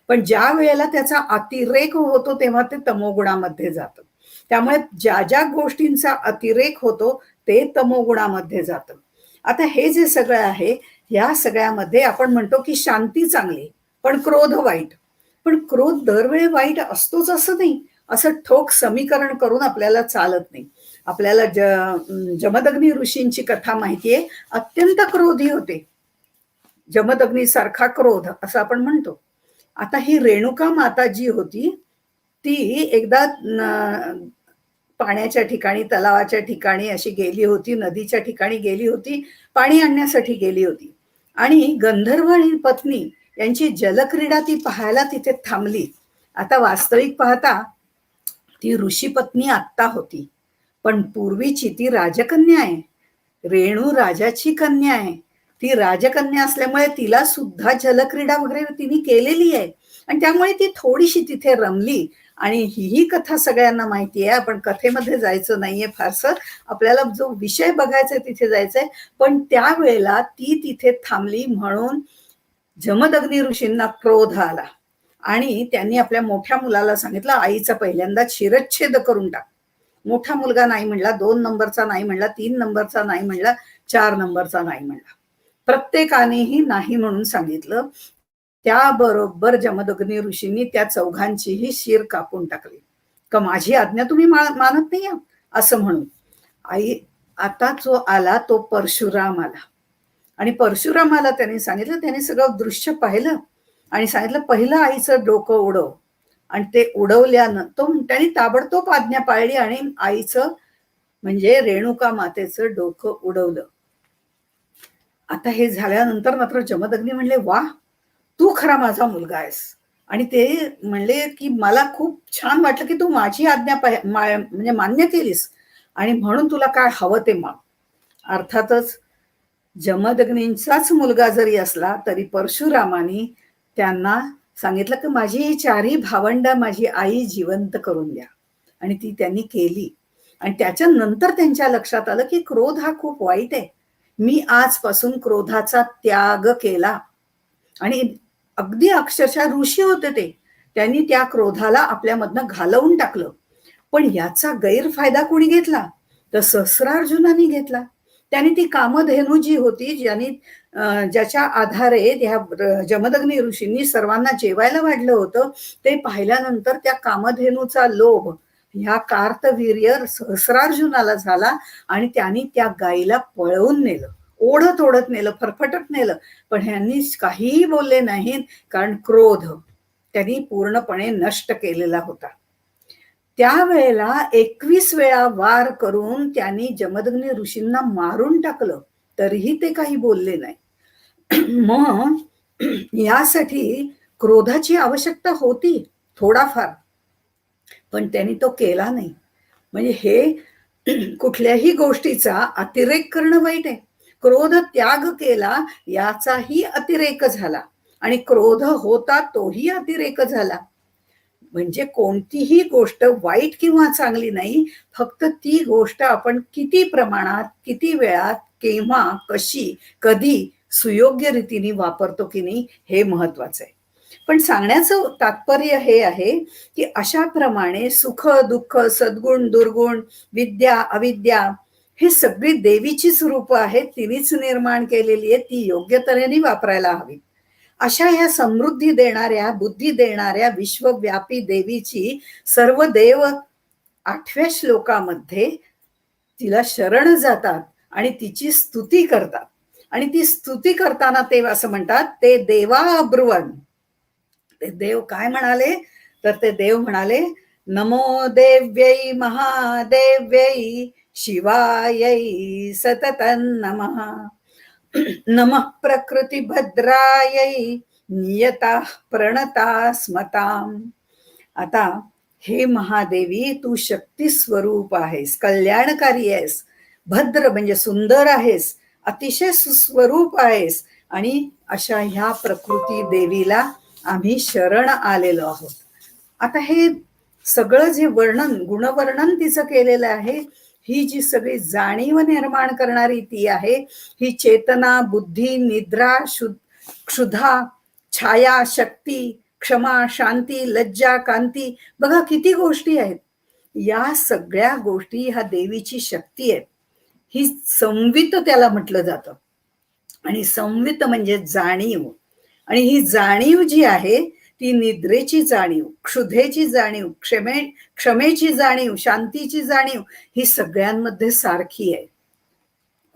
पण ज्या वेळेला त्याचा अतिरेक होतो तेव्हा ते तमोगुणामध्ये जातं. त्यामुळे ज्या ज्या गोष्टींचा अतिरेक होतो ते तमोगुणामध्ये जातं. आता हे जे सगळं आहे या सगळ्यामध्ये आपण म्हणतो की शांती चांगली पण क्रोध वाईट. पण क्रोध दरवेळी वाईट असतोच असं नाही, असं ठोक समीकरण करून आपल्याला चालत नाही. आपल्याला जमदग्नी ऋषींची कथा माहितीये, अत्यंत क्रोधी होते. जमदग्नी सारखा क्रोध असं आपण म्हणतो. आता ही रेणुका माता जी होती ती एकदा पाण्याच्या ठिकाणी, तलावाच्या ठिकाणी अशी गेली होती, नदीच्या ठिकाणी गेली होती, पाणी आणण्यासाठी गेली होती. आणि गंधर्व आणि पत्नी यांची जलक्रीडा ती पाहायला तिथे थांबली. आता वास्तविक पाहता ती ऋषी पत्नी आत्ता होती, पण पूर्वीची ती राजकन्या आहे. रेणू राजाची कन्या आहे. ती राजकन्या असल्यामुळे तिला सुद्धा जलक्रीडा वगैरे तिने केलेली आहे आणि त्यामुळे ती थोडीशी तिथे रमली. आणि ही कथा सगळ्यांना माहिती आहे. आपण कथेमध्ये जायचं नाहीये फारसं, आपल्याला जो विषय बघायचा तिथे जायचंय. पण त्यावेळेला ती तिथे थांबली म्हणून जमदग्नी ऋषींना क्रोध आला आणि त्यांनी आपल्या मोठ्या मुलाला सांगितलं, आईचा पहिल्यांदा शिरच्छेद करून टाक. मोठा मुलगा नाही म्हणला, 2 नंबरचा नाही म्हणला, 3 नंबरचा नाही म्हणला, 4 नंबरचा नाही म्हणला. प्रत्येकानेही नाही म्हणून सांगितलं. त्याबरोबर जमदग्नी ऋषींनी त्या चौघांचीही शिर कापून टाकली. का माझी आज्ञा तुम्ही मानत नाही असं म्हणून. आई आता जो आला तो परशुराम आला आणि परशुरामाला त्यांनी सांगितलं, त्याने सगळं दृश्य पाहिलं आणि सांगितलं पहिलं आईचं डोकं उडव. आणि ते उडवल्यानं तो त्यांनी ताबडतोब आज्ञा पाळली आणि आईचं म्हणजे रेणुका मातेचं डोकं उडवलं. आता हे झाल्यानंतर मात्र जमदग्नी म्हणले, वा तू खरा माझा मुलगा आहेस. आणि ते म्हणले की मला खूप छान वाटलं की तू माझी आज्ञा म्हणजे मान्य केलीस आणि म्हणून तुला काय हवं ते माग. अर्थातच जमदग्नींचाच मुलगा जरी असला तरी परशुरामानी त्यांना सांगितलं की माझी ही चारही भावंड माझी आई जिवंत करून द्या. आणि ती त्यांनी केली. आणि त्याच्यानंतर त्यांच्या लक्षात आलं की क्रोध हा खूप वाईट आहे. मी आजपासून क्रोधाचा त्याग केला. आणि अगदी अक्षरशः ऋषी होते ते, त्यांनी त्या क्रोधाला आपल्यामधनं घालवून टाकलं. पण याचा गैरफायदा कोणी घेतला तर सहस्रार्जुनाने घेतला. त्यांनी ती कामधेनू जी होती ज्याच्या आधारे ह्या जमदग्नी ऋषींनी सर्वांना जेवायला वाढलं होतं, ते पाहिल्यानंतर त्या कामधेनूचा लोभ ह्या कार्तवीर्य सहस्रार्जुनाला झाला आणि त्यांनी त्या गायीला पळवून नेलं, ओढत ओढत नेलं, फरफटत नेलं. पण ह्यांनी काहीही बोलले नाहीत, कारण क्रोध त्यांनी पूर्णपणे नष्ट केलेला होता. त्यावेळेला 21 वेळा वार करून त्यांनी जमदग्नी ऋषींना मारून टाकलं, तरीही ते काही बोलले नाही. मग यासाठी क्रोधाची आवश्यकता होती थोडाफार, पण त्यांनी तो केला नाही. म्हणजे हे कुठल्याही गोष्टीचा अतिरेक करणं वाईट आहे. क्रोध त्याग केला याचाही अतिरेक झाला आणि क्रोध होता तोही अतिरेक झाला. म्हणजे कोणतीही गोष्ट वाईट किंवा चांगली नाही, फक्त ती गोष्ट आपण किती प्रमाणात, किती वेळात, केव्हा, कशी, कधी सुयोग्य रीतीने वापरतो की नाही हे महत्वाचं आहे. पण सांगण्याचं तात्पर्य हे आहे की अशा प्रमाणे सुख दुःख, सद्गुण दुर्गुण, विद्या अविद्या हे सगळी देवीचीच रूप आहेत. तिनेच निर्माण केलेली आहे, ती योग्य तऱ्हेने वापरायला हवी. अशा ह्या समृद्धी देणाऱ्या, बुद्धी देणाऱ्या विश्वव्यापी देवीची सर्व देव 8व्या श्लोकामध्ये तिला शरण जातात आणि तिची स्तुती करतात. आणि ती स्तुती करताना ते असं म्हणतात, ते देवा अब्रुवन. ते देव काय म्हणाले तर ते देव म्हणाले, नमो देव्यै महादेव्यै शिवायै सततं नमः. नमः प्रकृती भद्रायै नियता प्रणता स्मताम. आता हे महादेवी तू शक्ती स्वरूप आहेस, कल्याणकारी आहेस, भद्र म्हणजे सुंदर आहेस, अतिशय सुस्वरूप आहेस. आणि अशा ह्या प्रकृती देवीला आम्ही शरण आलेलो आहोत. आता हे सगळं जे वर्णन, गुणवर्णन तिचं केलेलं आहे, ही जी सगळी जाणीव निर्माण करणारी ती आहे. ही चेतना, बुद्धी, निद्रा, क्षुधा, छाया, शक्ती, क्षमा, शांती, लज्जा, कांती, बघा किती गोष्टी आहेत. या सगळ्या गोष्टी ह्या देवीची शक्ती आहे. ही संवित त्याला म्हटलं जातं. आणि संवित म्हणजे जाणीव. आणि ही जाणीव जी आहे ती निद्रेची जाणीव, क्षुधेची जाणीव, क्षमेची जाणीव, शांतीची जाणीव ही सगळ्यांमध्ये सारखी आहे.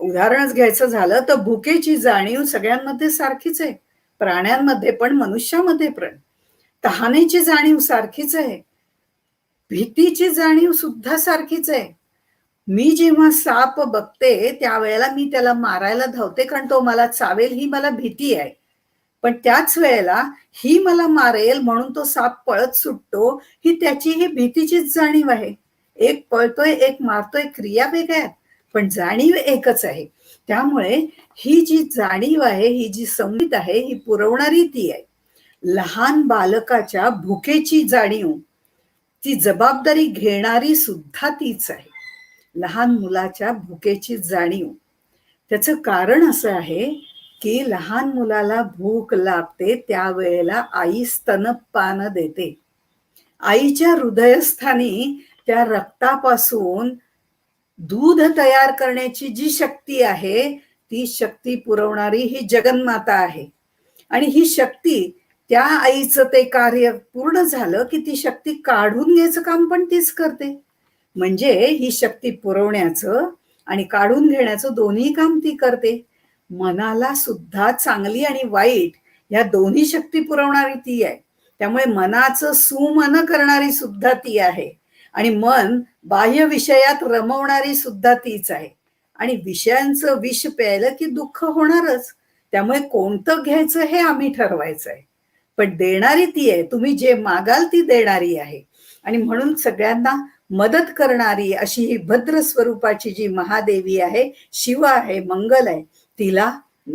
उदाहरणच घ्यायचं झालं तर भुकेची जाणीव सगळ्यांमध्ये सारखीच आहे, प्राण्यांमध्ये पण मनुष्यामध्ये पण. तहानेची जाणीव सारखीच आहे, भीतीची जाणीव सुद्धा सारखीच आहे. मी जेव्हा साप बघते त्यावेळेला मी त्याला मारायला धावते, कारण तो मला चावेल ही मला भीती आहे. पण त्याच वेळेला ही मला मारेल म्हणून तो साप पळत सुटतो, ही त्याची ही भीतीचीच जाणीव आहे. एक पळतोय, एक मारतोय, क्रिया वेगळ्या आहेत, पण जाणीव एकच आहे. त्यामुळे ही जी जाणीव आहे, ही जी संगीत आहे, ही पुरवणारी ती आहे. लहान बालकाच्या भुकेची जाणीव, ती जबाबदारी घेणारी सुद्धा तीच आहे. लहान मुलाच्या भुकेची जाणीव, त्याचं कारण असं आहे की लहान मुलाला भूक लागते त्यावेळेला आई स्तनपान देते. आईच्या हृदयस्थानी त्या रक्तापासून दूध तयार करण्याची जी शक्ती आहे, ती शक्ती पुरवणारी ही जगन्माता आहे. आणि ही शक्ती, त्या आईचं ते कार्य पूर्ण झालं की ती शक्ती काढून घ्यायचं काम पण तीच करते. म्हणजे ही शक्ती पुरवण्याचं आणि काढून घेण्याचं दोन्ही काम ती करते. मनाला सुद्धा चांगली आणि वाईट या दोन्ही शक्ती पुरवणारी ती आहे. त्यामुळे मनाचं सुमन करणारी सुद्धा ती आहे. आणि मन बाह्य विषयात रमवणारी सुद्धा तीच आहे. आणि विषयांचं विष प्यायलं की दुःख होणारच. त्यामुळे कोणतं घ्यायचं हे आम्ही ठरवायचं आहे. पण देणारी ती आहे. तुम्ही जे मागाल ती देणारी आहे. आणि म्हणून सगळ्यांना मदत करणारी अशी ही भद्र स्वरूपाची जी महादेवी आहे, शिव आहे, मंगल आहे, तिला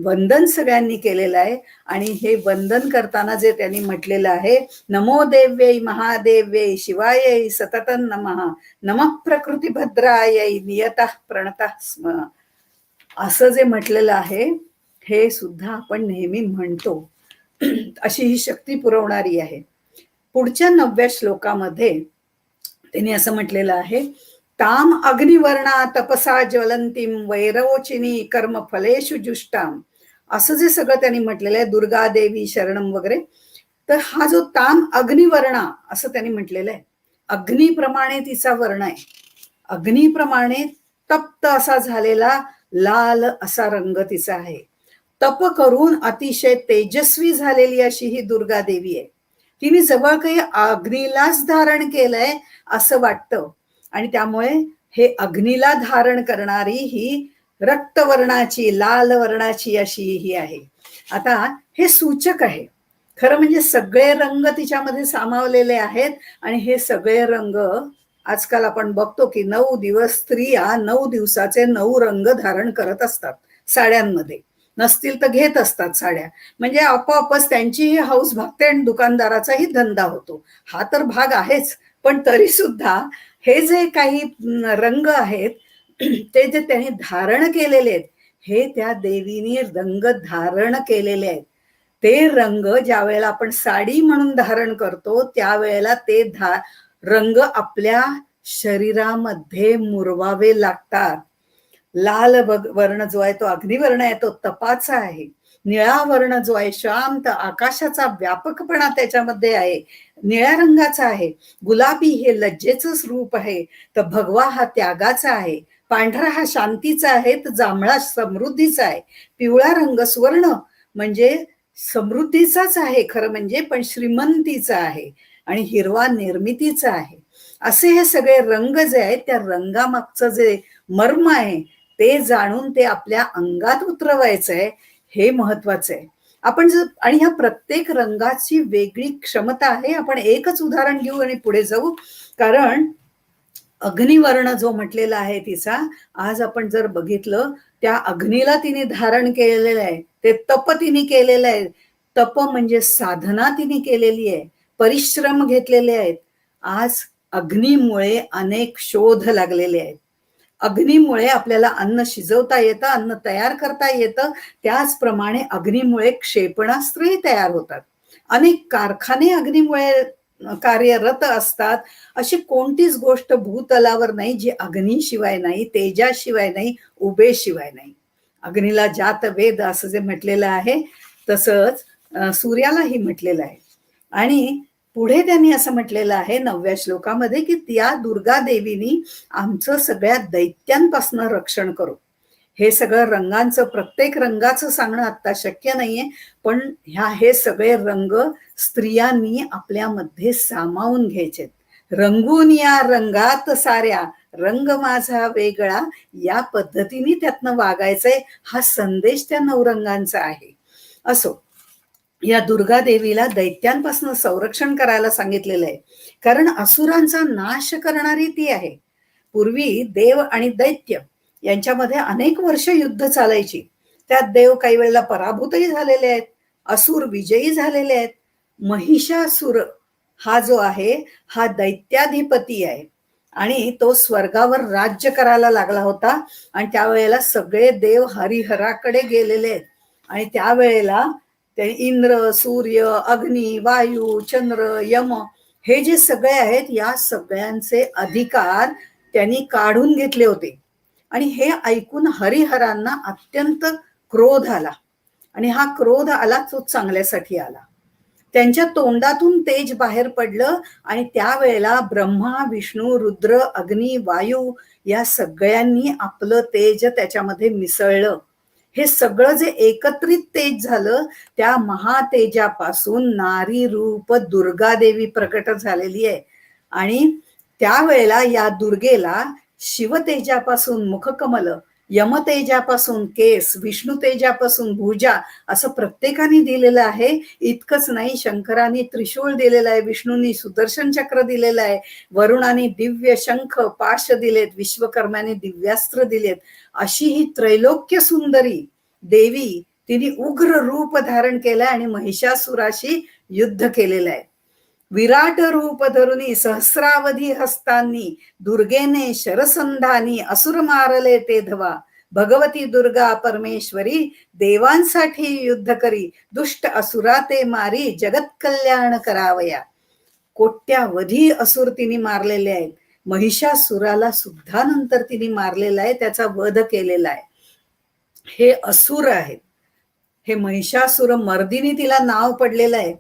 वंदन सगळ्यांनी केलेलं आहे. आणि हे वंदन करताना जे त्यांनी म्हटलेलं आहे, नमो देव्यै महादेव्यै शिवायै सततं नमः, नमः प्रकृती भद्रायै नियतः प्रणतः स्म, असं जे म्हटलेलं आहे, हे सुद्धा आपण नेहमी म्हणतो. अशी ही शक्ती पुरवणारी आहे. पुढच्या 9व्या श्लोकामध्ये त्यांनी असं म्हटलेलं आहे, ताम अग्निवर्णा तपसा ज्वलंतीम वैरोचिनी कर्म फलेषु जुष्टाम, असं जे सगळं त्यांनी म्हटलेलं आहे, दुर्गा देवी शरणम वगैरे. तर हा जो ताम अग्निवर्णा असं त्यांनी म्हटलेलं आहे, अग्निप्रमाणे तिचा वर्ण आहे. अग्निप्रमाणे तप्त असा झालेला लाल असा रंग तिचा आहे. तप करून अतिशय तेजस्वी झालेली अशी ही दुर्गा देवी आहे. तिने जवळ काही अग्नीलाच धारण केलंय असं वाटतं. आणि त्यामुळे हे अग्नीला धारण करणारी ही रक्तवर्णाची, लाल वर्णाची अशी ही आहे. आता हे सूचक आहे. खरं म्हणजे सगळे रंग तिच्यामध्ये सामावलेले आहेत. आणि हे सगळे रंग आजकाल आपण बघतो की 9 दिवस स्त्रिया 9 दिवसाचे 9 रंग धारण करत असतात साड्यांमध्ये. नसतील तर घेत असतात साड्या. म्हणजे आपोआपच त्यांची ही हौस भागते आणि दुकानदाराचाही धंदा होतो. हा तर भाग आहेच. पण तरी सुद्धा हे जे काही रंग आहेत, ते जे त्यांनी धारण केलेले आहेत, हे त्या देवीने रंग धारण केलेले आहेत. ते रंग ज्या वेळेला आपण साडी म्हणून धारण करतो, त्यावेळेला ते रंग आपल्या शरीरामध्ये मुरवावे लागतात. लाल वर्ण जो आहे तो अग्निवर्ण आहे, तो तपाचा आहे. निळा वर्ण जो आहे शांत आकाशाचा व्यापकपणा त्याच्यामध्ये आहे, निळ्या रंगाचा आहे. गुलाबी हे लज्जेचं रूप आहे, तर भगवा हा त्यागाचा आहे. पांढरा हा शांतीचा आहे, तर जांभळा समृद्धीचा आहे. पिवळा रंग सुवर्ण म्हणजे समृद्धीचाच आहे खरं म्हणजे, पण श्रीमंतीचा आहे. आणि हिरवा निर्मितीचा आहे. असे हे सगळे रंग जे आहेत, त्या रंगामागचं जे मर्म आहे ते जाणून ते आपल्या अंगात उतरवायचंय, हे महत्वाचं आहे. आपण आणि ह्या प्रत्येक रंगाची वेगळी क्षमता आहे. आपण एकच उदाहरण घेऊ आणि पुढे जाऊ. कारण अग्निवर्ण जो म्हटलेला आहे तिचा, आज आपण जर बघितलं, त्या अग्नीला तिने धारण केलेलं आहे. ते तप तिने केलेलं आहे. तप म्हणजे साधना तिने केलेली आहे, परिश्रम घेतलेले आहेत. आज अग्नीमुळे अनेक शोध लागलेले आहेत. अग्नीमुळे आपल्याला अन्न शिजवता येतं, अन्न तयार करता येतं. त्याचप्रमाणे अग्नीमुळे क्षेपणास्त्रही तयार होतात. अनेक कारखाने अग्नीमुळे कार्यरत असतात. अशी कोणतीच गोष्ट भूतलावर नाही जी अग्नीशिवाय नाही, तेजाशिवाय नाही, उभेशिवाय नाही. अग्नीला जात वेद असं जे म्हटलेलं आहे, तसंच सूर्यालाही म्हटलेलं आहे. आणि पुढे त्यांनी असं म्हटलेलं आहे 9व्या श्लोकामध्ये की त्या दुर्गा देवीनी आमचं सगळ्या दैत्यांपासून रक्षण करू. हे सगळं रंगांचं, प्रत्येक रंगाचं सांगणं आता शक्य नाहीये, पण हे सगळे रंग स्त्रियांनी आपल्यामध्ये सामावून घ्यायचे. रंगून या रंगात साऱ्या, रंग माझा वेगळा, या पद्धतीने त्यातनं वागायचंय. हा संदेश त्या 9 रंगांचा आहे. असो, या दुर्गा देवीला दैत्यांपासून संरक्षण करायला सांगितलेलं आहे. कारण असुरांचा नाश करणारी ती आहे. पूर्वी देव आणि दैत्य यांच्यामध्ये अनेक वर्ष युद्ध चालायची. त्यात देव काही वेळेला पराभूतही झालेले आहेत, असुर विजयी झालेले आहेत. महिषासुर हा जो आहे हा दैत्याधिपती आहे आणि तो स्वर्गावर राज्य करायला लागला होता आणि त्यावेळेला सगळे देव हरिहराकडे गेलेले आहेत आणि त्यावेळेला ते इंद्र, सूर्य, अग्नी, वायू, चंद्र, यम हे जे सगळे आहेत या सगळ्यांचे अधिकार त्यांनी काढून घेतले होते आणि हे ऐकून हरिहरांना अत्यंत क्रोध आला आणि हा क्रोध आला तो चांगल्यासाठी आला. त्यांच्या तोंडातून तेज बाहेर पडलं आणि त्यावेळेला ब्रह्मा, विष्णू, रुद्र, अग्नी, वायू या सगळ्यांनी आपलं तेज त्याच्यामध्ये मिसळलं. हे सगळं जे एकत्रित तेज झालं त्या महातेजापासून नारी रूप दुर्गा देवी प्रकट झालेली आहे आणि त्यावेळेला या दुर्गेला शिवतेजापासून मुखकमल, यमतेजापासून केस, विष्णू तेजापासून भुजा असं प्रत्येकाने दिलेलं आहे. इतकंच नाही, शंकराने त्रिशूळ दिलेलं आहे, विष्णूंनी सुदर्शन चक्र दिलेलं आहे, वरुणाने दिव्य शंख पाश दिलेत, विश्वकर्म्याने दिव्यास्त्र दिलेत. अशी ही त्रैलोक्य सुंदरी देवी तिने उग्र रूप धारण केलंय आणि महिषासुराशी युद्ध केलेलं आहे. विराट रूप धरुनी सहस्रावधी हस्तांनी दुर्गेने शरसंधानी असुर मारले ते धवा. भगवती दुर्गा परमेश्वरी देवांसाठी युद्ध करी, दुष्ट असुरा ते मारी जगत कल्याण करावया. कोट्यावधी असुर तिने मारलेले आहेत. महिषासुराला सुद्धा नंतर तिने मारलेला आहे, त्याचा वध केलेला आहे. हे असुर आहेत. हे महिषासुर मर्दिनी तिला नाव पडलेलं आहे.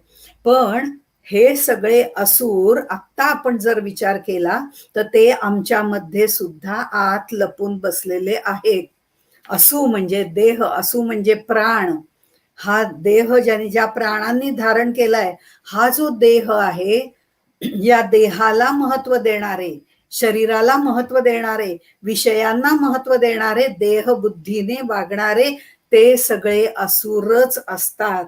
पण हे सगळे असुर आता आपण जर विचार केला तर ते आमच्यामध्ये सुद्धा आत लपून बसलेले आहेत. असु म्हणजे देह, असु म्हणजे प्राण. हा देह ज्या प्राणांनी धारण केलाय हा जो देह आहे, या देहाला महत्व देणारे, शरीराला महत्व देणारे, विषयांना महत्व देणारे, देह बुद्धीने वागणारे ते सगळे असुरच असतात.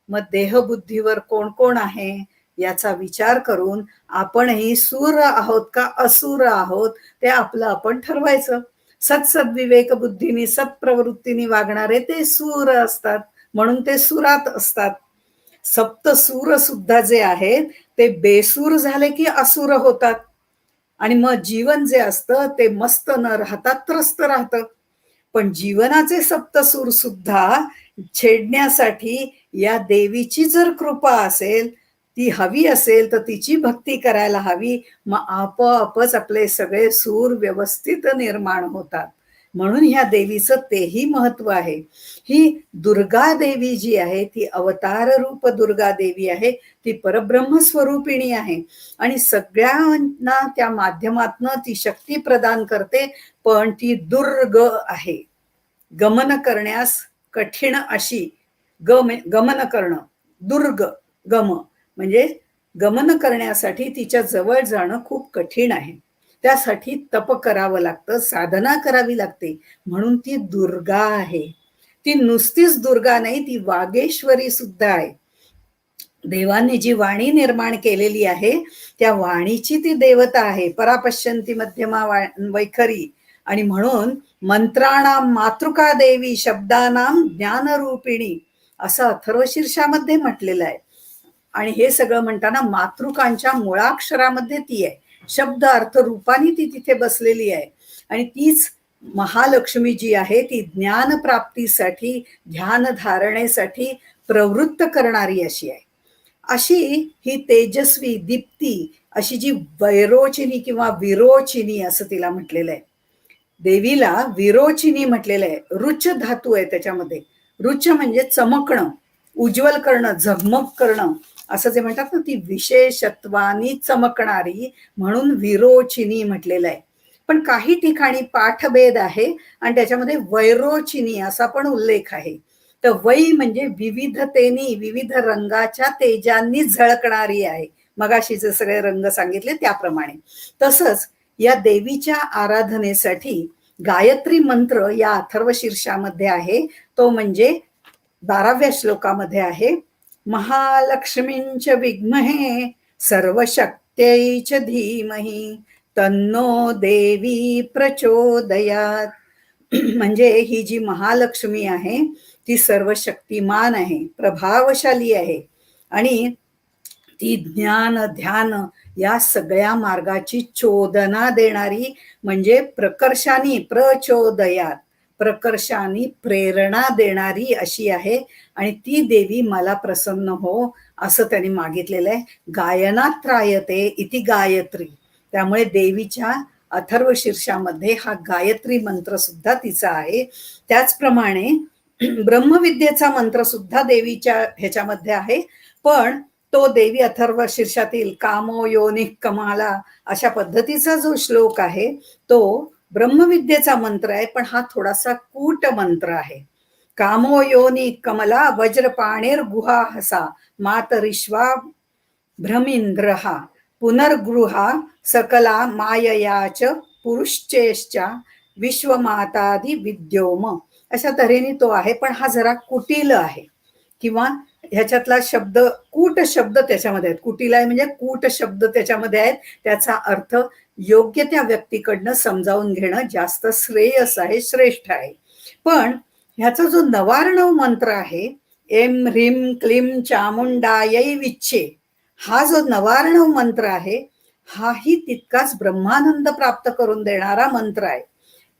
मग देहबुद्धीवर कोण कोण आहे याचा विचार करून आपणही सूर आहोत का असुर आहोत ते आपलं आपण ठरवायचं. सत्सद्विवेक बुद्धीने सत्प्रवृत्तीने वागणारे ते सूर असतात, म्हणून ते सुरात असतात. सप्तसूर सुद्धा जे आहेत ते बेसूर झाले की असुर होतात आणि मग जीवन जे असतं ते मस्त न राहता त्रस्त राहतं. पण जीवनाचे सप्तसूर सुद्धा छेडण्यासाठी या देवीची जर कृपा असेल, ती हवी असेल तर तिची भक्ती करायला हवी. मग आपोआपच आपले सगळे सूर व्यवस्थित निर्माण होतात. म्हणून ह्या देवीचं तेही महत्व आहे. ही दुर्गा देवी जी आहे ती अवतार रूप दुर्गा देवी आहे, ती परब्रह्म स्वरूपिणी आहे आणि सगळ्यांना त्या माध्यमातनं ती शक्ती प्रदान करते. पण ती दुर्ग आहे, गमन करण्यास कठीण अशी. गमन करणं, दुर्ग गम म्हणजे गमन करण्यासाठी तिच्या जवळ जाणं खूप कठीण आहे. त्यासाठी तप करावं लागतं, साधना करावी लागते, म्हणून ती दुर्गा आहे. ती नुसतीच दुर्गा नाही, ती वागेश्वरी सुद्धा आहे. देवाने जी वाणी निर्माण केलेली आहे त्या वाणीची ती देवता आहे. परापश्यंती मध्यमा वैखरी आणि म्हणून मंत्राणाम मातृका देवी शब्दानाम ज्ञानरूपिणी असं अथर्वशीर्षामध्ये म्हटलेलं आहे. आणि हे सगळं म्हणताना मातृकांच्या मुळाक्षरामध्ये ती आहे, शब्द अर्थ रूपाने ती तिथे बसलेली आहे आणि तीच महालक्ष्मी जी आहे ती ज्ञान प्राप्तीसाठी, ध्यान धारणेसाठी प्रवृत्त करणारी अशी आहे. अशी ही तेजस्वी दीप्ती अशी जी वैरोचिनी किंवा विरोचिनी असं तिला म्हटलेलं आहे. देवीला विरोचिनी म्हटलेलं आहे. रुच धातू आहे त्याच्यामध्ये. रुच म्हणजे चमकणं, उज्ज्वल करणं, झगमग करणं असं जे म्हणतात ना, ती विशेषत्वानी चमकणारी म्हणून विरोचिनी म्हटलेलं आहे. पण काही ठिकाणी पाठभेद आहे आणि त्याच्यामध्ये वैरोचिनी असा पण उल्लेख आहे. तर वै म्हणजे विविधतेनी, विविध रंगाच्या तेजांनी झळकणारी आहे. मगाशी जे सगळे रंग सांगितले त्याप्रमाणे. तसंच या देवीच्या आराधनेसाठी गायत्री मंत्र या अथर्वशीर्षामध्ये आहे. तो म्हणजे 12व्या श्लोकामध्ये आहे. महालक्ष्मींच विद्महे सर्वशक्त्यै च धीमहि तन्नो देवी प्रचोदयात्. म्हणजे ही जी महालक्ष्मी आहे ती सर्व शक्तिमान आहे, प्रभावशाली आहे आणि ती ज्ञान ध्यान या सगळ्या मार्गाची चोदना देणारी, म्हणजे प्रकर्षाने प्रचोदयात, प्रकर्षाने प्रेरणा देणारी अशी आहे. आणि ती देवी मला प्रसन्न हो असं त्यांनी मागितलेलं आहे. गायनात त्रायते इति गायत्री. त्यामुळे देवीच्या अथर्व शीर्षामध्ये हा गायत्री मंत्र सुद्धा तिचा आहे. त्याचप्रमाणे ब्रह्मविद्येचा मंत्र सुद्धा देवीच्या ह्याच्यामध्ये आहे. पण तो देवी अथर्व शीर्षातील कामो योनिः कमाला अशा पद्धतीचा जो श्लोक आहे तो ब्रह्मविद्येचा मंत्र आहे, पण हा थोडासा कूट मंत्र आहे. कामो योनि कमला वज्रपाणीर गुहा हसा मातरिश्वा भ्रमिंद्रहा पुनर्गृहा सकला माययाच पुरुश्चेश्चा विश्वमातादि विद्योम. अशा तऱ्हेने तो आहे, पण हा जरा कुटील आहे किंवा ह्याच्यातला शब्द कूट शब्द त्याच्यामध्ये आहेत. कुटील आहे म्हणजे कूट शब्द त्याच्यामध्ये आहेत. त्याचा अर्थ योग्य त्या व्यक्तीकडनं समजावून घेणं जास्त श्रेयस आहे, श्रेष्ठ आहे. पण ह्याचा जो नवार्णव मंत्र आहे एम ह्रीम क्लीम चामुंडायै विच्छे, हा जो नवार्णव मंत्र आहे हाही तितकाच ब्रह्मानंद प्राप्त करून देणारा मंत्र आहे.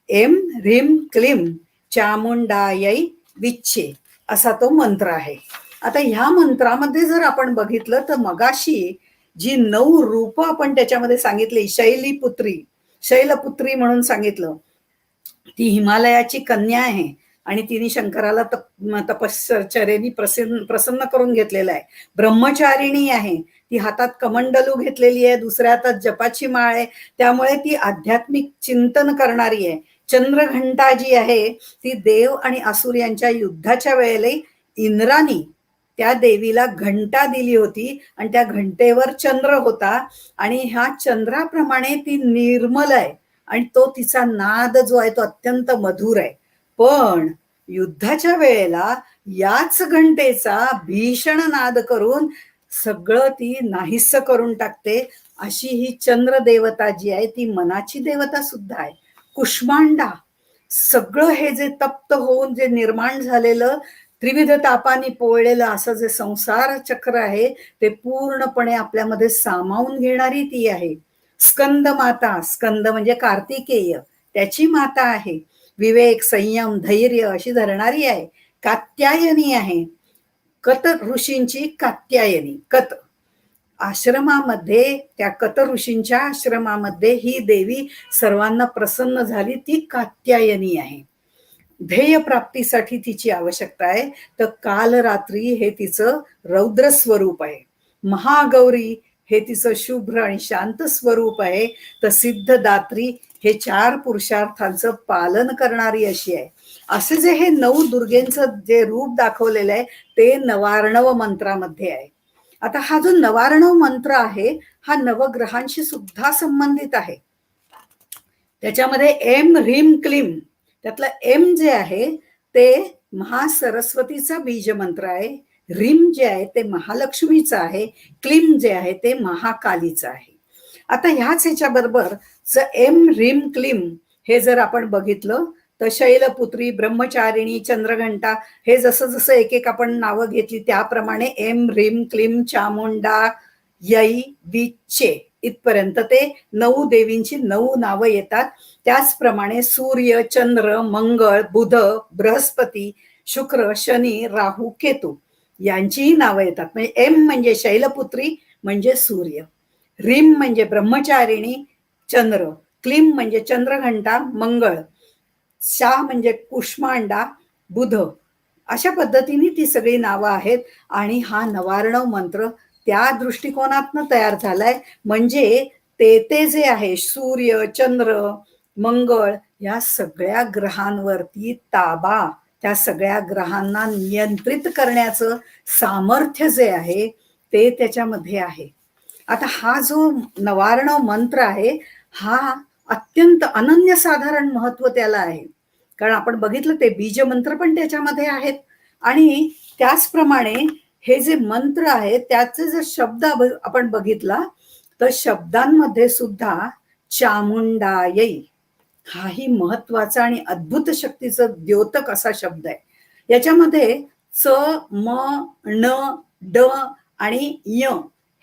एम ह्रीम क्लीम चामुंडायै विच्छे असा तो मंत्र आहे. आता ह्या मंत्रामध्ये जर आपण बघितलं तर मगाशी जी 9 रूप आपण त्याच्यामध्ये सांगितली, शैलपुत्री म्हणून सांगितलं, ती हिमालयाची कन्या आहे आणि तिने शंकराला तपश्चर्येने प्रसन्न करून घेतलेला आहे. ब्रह्मचारिणी आहे, ती हातात कमंडलू घेतलेली आहे, दुसऱ्या हातात जपाची माळ आहे, त्यामुळे ती आध्यात्मिक चिंतन करणारी आहे. चंद्रघंटा जी आहे ती देव आणि असुर यांच्या युद्धाच्या वेळेला इंद्रानी त्या देवीला घंटा दिली होती आणि त्या घंटेवर चंद्र होता आणि ह्या चंद्राप्रमाणे ती निर्मल आहे आणि तो तिचा नाद जो आहे तो अत्यंत मधुर आहे. पण युद्धाच्या वेळेला याच घंटेचा भीषण नाद करून सगळं ती नाहीस करून टाकते. अशी ही चंद्र देवता जी आहे ती मनाची देवता सुद्धा आहे. कुष्मांडा, सगळं हे जे तप्त होऊन जे निर्माण झालेलं त्रिविध तापाने पोळलेलं असं जे संसार चक्र आहे ते पूर्णपणे आपल्यामध्ये सामावून घेणारी ती आहे. स्कंद माता, स्कंद म्हणजे कार्तिकेय, त्याची माता आहे. विवेक, संयम, धैर्य अशी धरणारी आहे. कात्यायनी आहे, कत ऋषींची कात्यायनी. कत आश्रमामध्ये, त्या कत ऋषींच्या आश्रमामध्ये ही देवी सर्वांना प्रसन्न झाली, ती कात्यायनी आहे. ध्येय प्राप्तीसाठी तिची आवश्यकता आहे. तर कालरात्री हे तिचं रौद्र स्वरूप आहे. महागौरी हे तिचं शुभ्र आणि शांत स्वरूप आहे. तर सिद्धदात्री हे 4 पुरुषार्थांचं पालन करणारी अशी आहे. असे जे हे 9 दुर्गेंचं जे रूप दाखवलेलं आहे ते नवार्णव मंत्रामध्ये आहे. आता हा जो नवार्णव मंत्र आहे हा नवग्रहांशी सुद्धा संबंधित आहे. त्याच्यामध्ये एम ह्रीम क्लीम, त्यातलं एम जे आहे ते महासरस्वतीचा बीज मंत्र आहे. ह्रीम जे आहे ते महालक्ष्मीचं आहे. क्लीम जे आहे ते महाकालीचं आहे. आता ह्याच ह्याच्याबरोबर एम ह्रीम क्लीम हे जर आपण बघितलं तर शैलपुत्री, ब्रह्मचारिणी, चंद्रघंटा हे जसं जसं एक एक आपण नावं घेतली त्याप्रमाणे एम ह्रीम क्लीम चामुंडा यै विच्छे इथपर्यंत ते 9 देवींची 9 नावं येतात. त्याचप्रमाणे सूर्य, चंद्र, मंगळ, बुध, बृहस्पती, शुक्र, शनी, राहू, केतू यांचीही नावं येतात. म्हणजे एम म्हणजे शैलपुत्री म्हणजे सूर्य, ह्रीम म्हणजे ब्रह्मचारिणी चंद्र, क्लीम म्हणजे चंद्रघंटा मंगळ, शा म्हणजे कुष्मांडा बुध. अशा पद्धतीने ती सगळी नावं आहेत. आणि हा नवार्णव मंत्र त्या दृष्टिकोनातनं तयार झालाय. म्हणजे ते जे आहे सूर्य, चंद्र, मंगळ या सगळ्या ग्रहांवरती ताबा, त्या सगळ्या ग्रहांना नियंत्रित करण्याचं सामर्थ्य जे आहे ते त्याच्यामध्ये आहे. आता हा जो नवार्णव मंत्र आहे हा अत्यंत अनन्यसाधारण महत्व त्याला आहे. कारण आपण बघितलं ते बीज मंत्र पण त्याच्यामध्ये आहेत. आणि त्याचप्रमाणे हे जे मंत्र आहे त्याचे जर शब्द आपण बघितला तर शब्दांमध्ये सुद्धा चामुंडायै, हाही महत्वाचा आणि अद्भुत शक्तीचं द्योतक असा शब्द आहे. याच्यामध्ये च, म, ण, ड आणि य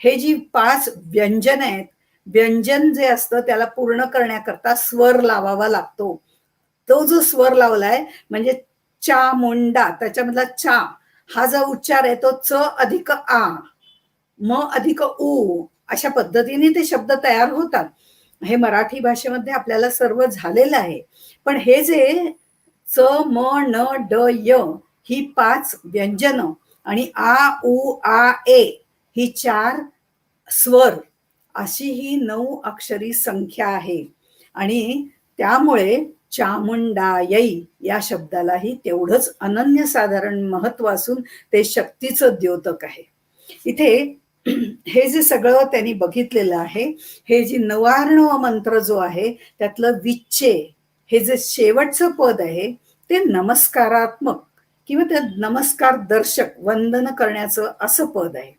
हे जी 5 व्यंजन आहेत, व्यंजन जे असतं त्याला पूर्ण करण्याकरता स्वर लावावा लागतो. तो जो स्वर लावलाय म्हणजे चामुंडा, त्याच्यामधला चा हा जो उच्चार आहे तो च अधिक आ, म अधिक उ अशा पद्धतीने ते शब्द तयार होतात. हे मराठी भाषेमध्ये आपल्याला सर्व झालेलं आहे. पण हे जे च, म, न, ड, य ही 5 व्यंजनं आणि आ, उ, आ, ए ही 4 स्वर अशी ही 9 अक्षरी संख्या आहे. आणि त्यामुळे चामुंडायै या शब्दालाही तेवढंच अनन्यसाधारण महत्व असून ते शक्तीचं द्योतक आहे. इथे हे जे सगळं त्यांनी बघितलेलं आहे, हे जी नवार्णव मंत्र जो आहे त्यातलं विच्चे हे जे शेवटचं पद आहे ते नमस्कारात्मक किंवा ते नमस्कार दर्शक वंदन करण्याचं असं पद आहे.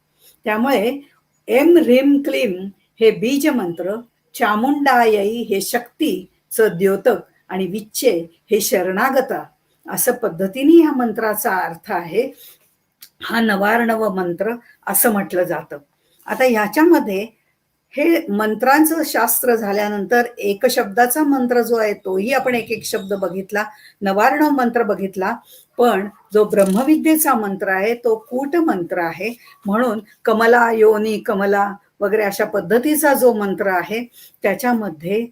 त्यामुळे एम ह्रीम क्लीम हे बीज मंत्र, चामुंडायै हे शक्तीचं द्योतक आणि विच्चे हे शरणागता असं पद्धतीने ह्या मंत्राचा अर्थ आहे. हा नवार्णव मंत्र असं म्हटलं जातं. आता ह्याच्यामध्ये हे मंत्रांचं शास्त्र झाल्यानंतर एक शब्दाचा मंत्र जो आहे तोही आपण एक एक शब्द बघितला, नवार्णव मंत्र बघितला. पण जो ब्रह्मविद्येचा मंत्र आहे तो कूट मंत्र आहे. म्हणून कमला योनी कमला वगैरे अशा पद्धतीचा जो मंत्र आहे त्याच्यामध्ये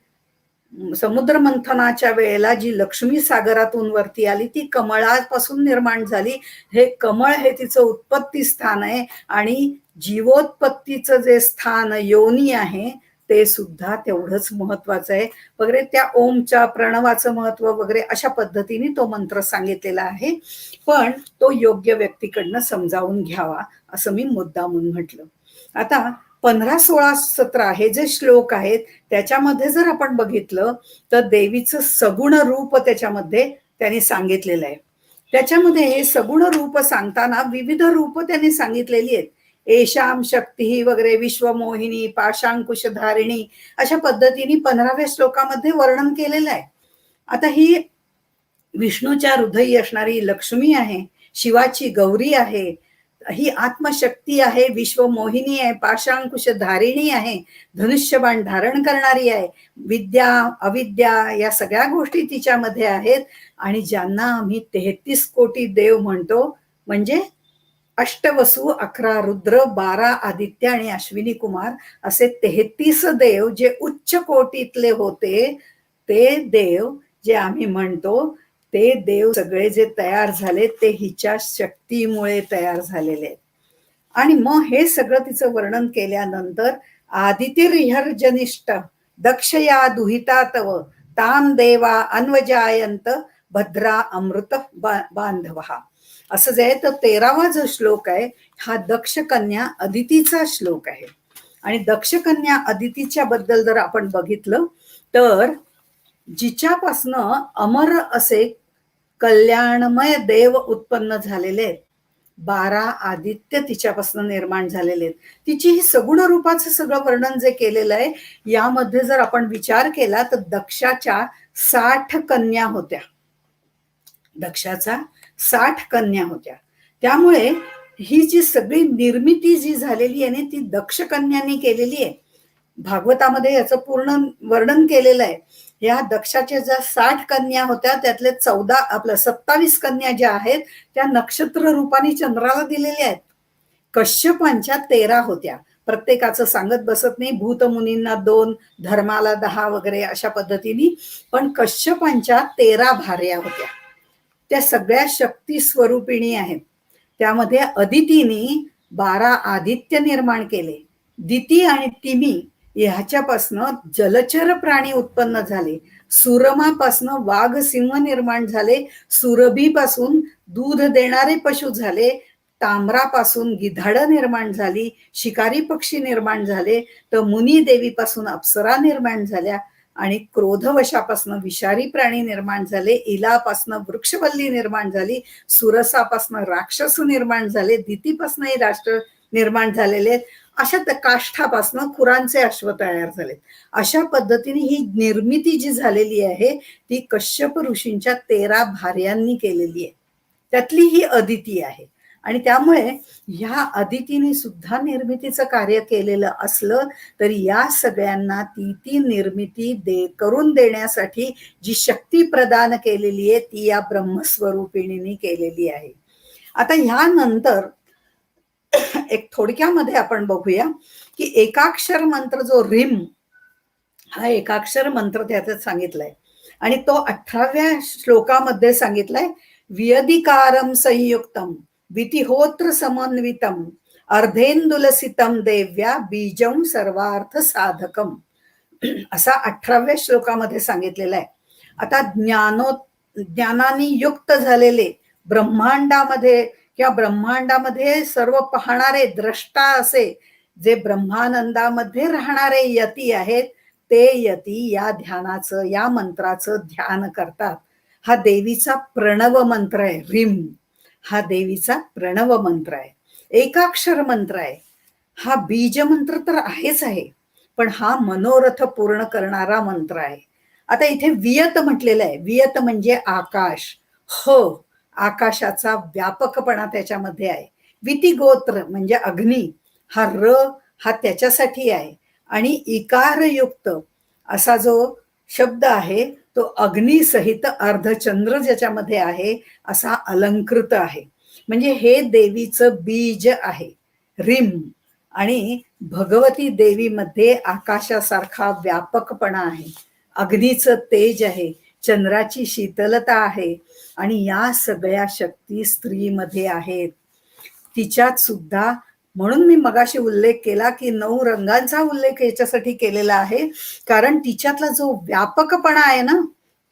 समुद्र मंथनाच्या वेळेला जी लक्ष्मी सागरातून वरती आली ती कमळापासून निर्माण झाली. हे कमळ हे तिचं उत्पत्ती स्थान आहे आणि जीवोत्पत्तीचं जे स्थान योनी आहे ते सुद्धा तेवढंच महत्वाचं आहे वगैरे. त्या ओमच्या प्रणवाचं महत्व वगैरे अशा पद्धतीने तो मंत्र सांगितलेला आहे. पण तो योग्य व्यक्तीकडनं समजावून घ्यावा असं मी मुद्दामून म्हटलं. आता 15, 16, 17 हे जे श्लोक आहेत त्याच्यामध्ये जर आपण बघितलं तर देवीचं सगुण रूप त्याच्यामध्ये त्यांनी सांगितलेलं आहे. त्याच्यामध्ये हे सगुण रूप सांगताना विविध रूप त्यांनी सांगितलेली आहेत. एशाम शक्ती वगैरे, विश्वमोहिनी, पाशांकुश धारिणी अशा पद्धतीने 15व्या श्लोकामध्ये वर्णन केलेलं आहे. आता ही विष्णूच्या हृदयी असणारी लक्ष्मी आहे, शिवाची गौरी आहे, ही आत्मशक्ती आहे, विश्वमोहिनी आहे, पाशांकुश धारिणी आहे, धनुष्यबाण धारण करणारी आहे, विद्या अविद्या या सगळ्या गोष्टी तिच्यामध्ये आहेत. आणि ज्यांना आम्ही 33 कोटी देव म्हणतो म्हणजे अष्टवसू, 11 रुद्र, 12 आदित्य आणि अश्विनी कुमार असे 33 देव जे उच्च कोटीतले होते, ते देव जे आम्ही म्हणतो ते देव सगळे जे तयार झाले ते हिच्या शक्तीमुळे तयार झालेले आहेत. आणि मग हे सगळं तिचं वर्णन केल्यानंतर आदितिर्हर्जनिष्ठ दक्षया दुहिता तव ताम देवा अन्वजायंत भद्रा अमृत बांधवा असं जे आहे. तर 13वा जो श्लोक आहे हा दक्ष कन्या अदितीचा श्लोक आहे. आणि दक्ष कन्या अदितीच्या बद्दल जर आपण बघितलं तर जिच्यापासनं अमर असे कल्याणमय देव उत्पन्न झालेले आहेत, 12 आदित्य तिच्यापासून निर्माण झालेले आहेत. तिची ही सगुण रूपाचं सगळं वर्णन जे केलेलं आहे यामध्ये जर आपण विचार केला तर दक्षाच्या 60 कन्या होत्या. दक्षाचा 60 कन्या होत्या. त्यामुळे ही जी सगळी निर्मिती जी झालेली आहे ती दक्ष कन्यांनी केलेली आहे. भागवतामध्ये याचं पूर्ण वर्णन केलेलं आहे. या दक्षाच्या ज्या 60 कन्या होत्या त्यातले 27 कन्या ज्या आहेत त्या नक्षत्र रूपाने चंद्राला दिलेल्या आहेत. कश्यपांच्या 13 होत्या. प्रत्येकाचं सांगत बसत नाही, भूतमुनींना 2, धर्माला 10 वगैरे अशा पद्धतीने. पण कश्यपांच्या 13 भार्या होत्या. त्या सगळ्या शक्ती स्वरूपिणी आहेत. त्यामध्ये अदितीने 12 आदित्य निर्माण केले. दिती आणि तिमी ह्याच्यापासनं जलचर प्राणी उत्पन्न झाले. सुरमापासनं वाघ सिंह निर्माण झाले. सुरभीपासून दूध देणारे पशु झाले. ताम्रापासून गिधाडं निर्माण झाली. शिकारी पक्षी निर्माण झाले. तर मुनी देवीपासून अप्सरा निर्माण झाल्या. आणि क्रोधवशापासून विषारी प्राणी निर्माण झाले. इलापासून वृक्षवल्ली निर्माण झाली. सुरसापासून राक्षस निर्माण झाले. दितीपासूनही निर्माण झालेले आहेत. अशा काष्ठापासून खुरांचे अश्व तयार झालेत. अशा पद्धतीने ही निर्मिती जी झालेली आहे ती कश्यप ऋषींच्या 13 भार्यांनी केलेली आहे. त्यातली ही अदिती आहे. आणि त्यामुळे ह्या अदितीने सुद्धा निर्मितीचं कार्य केलेलं असलं तरी या सगळ्यांना ती निर्मिती करून देण्यासाठी जी शक्ती प्रदान केलेली आहे ती या ब्रह्मस्वरूपिणीने केलेली आहे. आता ह्यानंतर एक थोडक्यामध्ये आपण बघूया की एकाक्षर मंत्र जो रिम हा एकाक्षर मंत्र त्याच्यात सांगितलाय आणि तो 18व्या श्लोकामध्ये सांगितलाय. वियधिकारम संयुक्तम वितिहोत्र समन्वितम अर्धेंदुलसितम देव्या बीजम सर्वार्थ साधकम असा 18व्या श्लोकामध्ये सांगितलेला आहे. आता ज्ञानाने युक्त झालेले ब्रह्मांडामध्ये किंवा ब्रह्मांडामध्ये सर्व पाहणारे द्रष्टा असे जे ब्रह्मानंदामध्ये राहणारे यती आहेत ते यती या ध्यानाचं या मंत्राचं ध्यान करतात. हा देवीचा प्रणव मंत्र आहे. रिम हा देवीचा प्रणव मंत्र आहे. एकाक्षर मंत्र आहे. हा बीज मंत्र तर आहेच आहे पण हा मनोरथ पूर्ण करणारा मंत्र आहे. आता इथे वियत म्हटलेलं आहे. वियत म्हणजे आकाश. आकाशाचा व्यापकपणा त्याच्यामध्ये आहे. वितिगोत्र म्हणजे अग्नी. हा र हा त्याच्यासाठी आहे. आणि इकारयुक्त असा जो शब्द आहे तो अग्निसहित अर्धचंद्र ज्याच्यामध्ये आहे असा अलंकृत आहे. म्हणजे हे देवीचं बीज आहे रिम. आणि भगवती देवीमध्ये आकाशासारखा व्यापकपणा आहे, अग्नीचं तेज आहे, चंद्राची शीतलता आहे आणि या सगळ्या शक्ती स्त्रीमध्ये आहेत. तिच्यात सुद्धा म्हणून मी मगाशी उल्लेख केला की 9 रंगांचा उल्लेख याच्यासाठी केलेला आहे कारण तिच्यातला जो व्यापकपणा आहे ना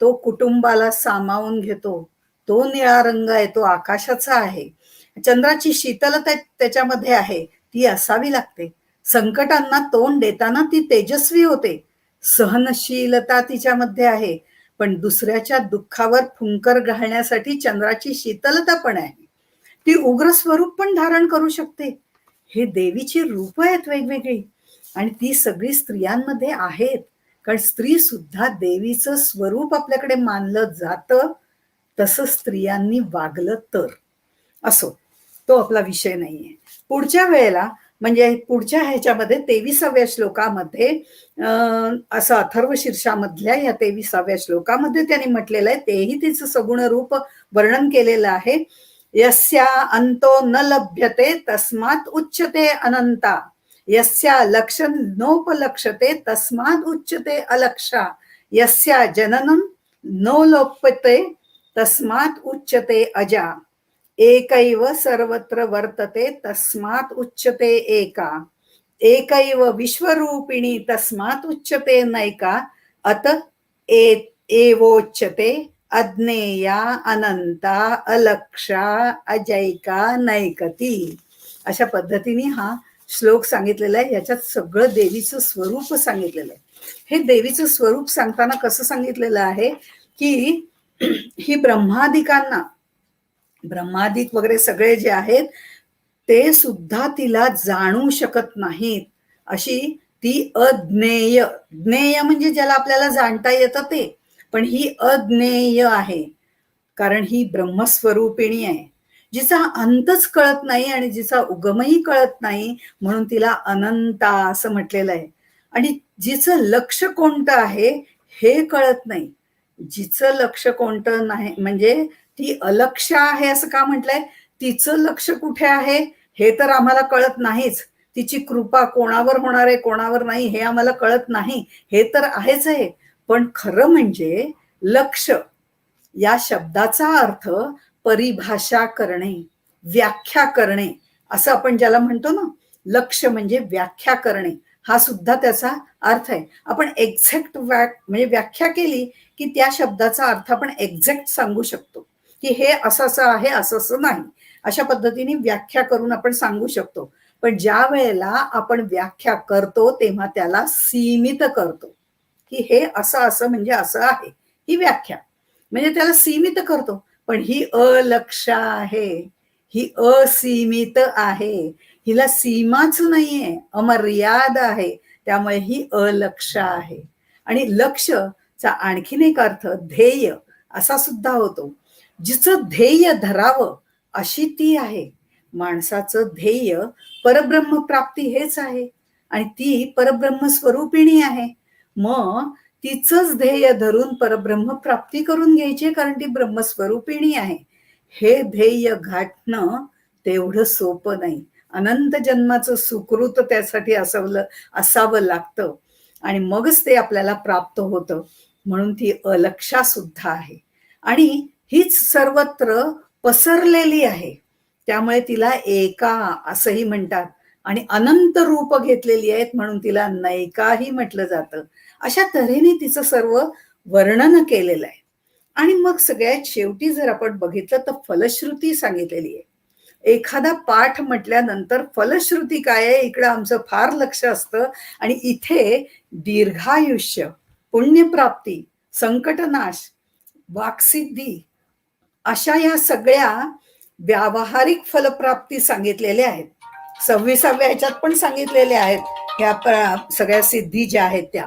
तो कुटुंबाला सामावून घेतो. तो निळा रंग आहे, तो आकाशाचा आहे. चंद्राची शीतलता त्याच्यामध्ये आहे, ती असावी लागते. संकटांना तोंड देताना ती तेजस्वी होते. सहनशीलता तिच्यामध्ये आहे पण दुसऱ्याच्या दुःखावर फुंकर घालण्यासाठी चंद्राची शीतलता पण आहे. ती उग्र स्वरूप पण धारण करू शकते. हे देवीची रूप आहेत वेगवेगळी आणि ती सगळी स्त्रियांमध्ये आहेत कारण स्त्री सुद्धा देवीचं स्वरूप आपल्याकडे मानलं जातं. तसं स्त्रियांनी वागलं तर असो, तो आपला विषय नाहीये. पुढच्या वेळेला म्हणजे पुढच्या ह्याच्यामध्ये 23व्या श्लोकामध्ये असं अथर्व शीर्षामधल्या या 23व्या श्लोकामध्ये त्यांनी म्हटलेलं आहे. तेही तिचं सगुण रूप वर्णन केलेलं आहे. यस्या अंतो न लभ्यते तस्मात् उच्यते अनंता, यस्या लक्षण नोपलक्षते तस्मात् उच्यते अलक्षा, यस्या जननं नो लोप्यते तस्मात् उच्यते अजा, एकैव सर्वत्र वर्तते तस्मात् उच्यते एका, एकैव विश्वरूपिणी तस्मात् उच्यते नैका, अत एवोच्यते अज्ञेया अनंता अलक्षा अजैका नैकती. अशा पद्धतीने हा श्लोक सांगितलेला आहे. याच्यात सगळं देवीचं स्वरूप सांगितलेलं आहे. हे देवीचं स्वरूप सांगताना कसं सांगितलेलं आहे की ही ब्रह्मादिक वगैरे सगळे जे आहेत ते सुद्धा तिला जाणू शकत नाहीत. अशी ती अज्ञेय. ज्ञेय म्हणजे ज्याला आपल्याला जाणता येतं ते, पण ही अज्ञेय आहे कारण ही ब्रह्मस्वरूपिणी आहे जिचा अंतच कळत नाही आणि जिचा उगमही कळत नाही म्हणून तिला अनंता असं म्हटलेलं आहे. आणि जिचं लक्ष कोणतं आहे हे कळत नाही. जिचं लक्ष कोणतं नाही म्हणजे ती अलक्ष आहे असं का म्हटलंय. तिचं लक्ष कुठे आहे हे तर आम्हाला कळत नाहीच. तिची कृपा कोणावर होणार आहे कोणावर नाही हे आम्हाला कळत नाही हे तर आहेच आहे. पण खरं म्हणजे लक्ष या शब्दाचा अर्थ परिभाषा करणे, व्याख्या करणे असं आपण ज्याला म्हणतो ना. लक्ष म्हणजे व्याख्या करणे हा सुद्धा त्याचा अर्थ आहे. आपण एक्झॅक्ट म्हणजे व्याख्या केली की त्या शब्दाचा अर्थ आपण एक्झॅक्ट सांगू शकतो की हे असं असं आहे असं असं नाही. अशा पद्धतीने व्याख्या करून आपण सांगू शकतो. पण ज्या वेळेला आपण व्याख्या करतो तेव्हा त्याला सीमित करतो की हे असं असं म्हणजे असं आहे. ही व्याख्या म्हणजे त्याला सीमित करतो. पण ही अलक्ष आहे, ही असीमित आहे, हिला सीमाच नाहीये, अमर्याद आहे, त्यामुळे ही अलक्ष आहे. आणि लक्षचा आणखीन एक अर्थ ध्येय असा सुद्धा होतो. जिचं ध्येय धरावं अशी ती आहे. माणसाचं ध्येय परब्रह्म प्राप्ती हेच आहे आणि ती परब्रह्म स्वरूपिणी आहे. मग तिचंच ध्येय धरून परब्रह्म प्राप्ती करून घ्यायची, कारण ती ब्रह्मस्वरूपिणी आहे. हे ध्येय गाठणं तेवढं सोपं नाही. अनंत जन्माचं सुकृत त्यासाठी असावं लागतं आणि मगच ते आपल्याला प्राप्त होतं. म्हणून ती अलक्षा सुद्धा आहे आणि हीच सर्वत्र पसरलेली आहे. त्यामुळे तिला एका असंही म्हणतात आणि अनंत रूप घेतलेली आहेत म्हणून तिला नैकाही म्हटलं जातं. अशा तऱ्हेने तिचं सर्व वर्णन केलेलं आहे. आणि मग सगळ्यात शेवटी जर आपण बघितलं तर फलश्रुती सांगितलेली आहे. एखादा पाठ म्हटल्यानंतर फलश्रुती काय आहे इकडं आमचं फार लक्ष असतं आणि इथे दीर्घायुष्य, पुण्यप्राप्ती, संकटनाश, वाक्सिद्धी अशा या सगळ्या व्यावहारिक फलप्राप्ती सांगितलेल्या आहेत. 26व्या ह्याच्यात पण सांगितलेल्या आहेत. ह्या सगळ्या सिद्धी ज्या आहेत त्या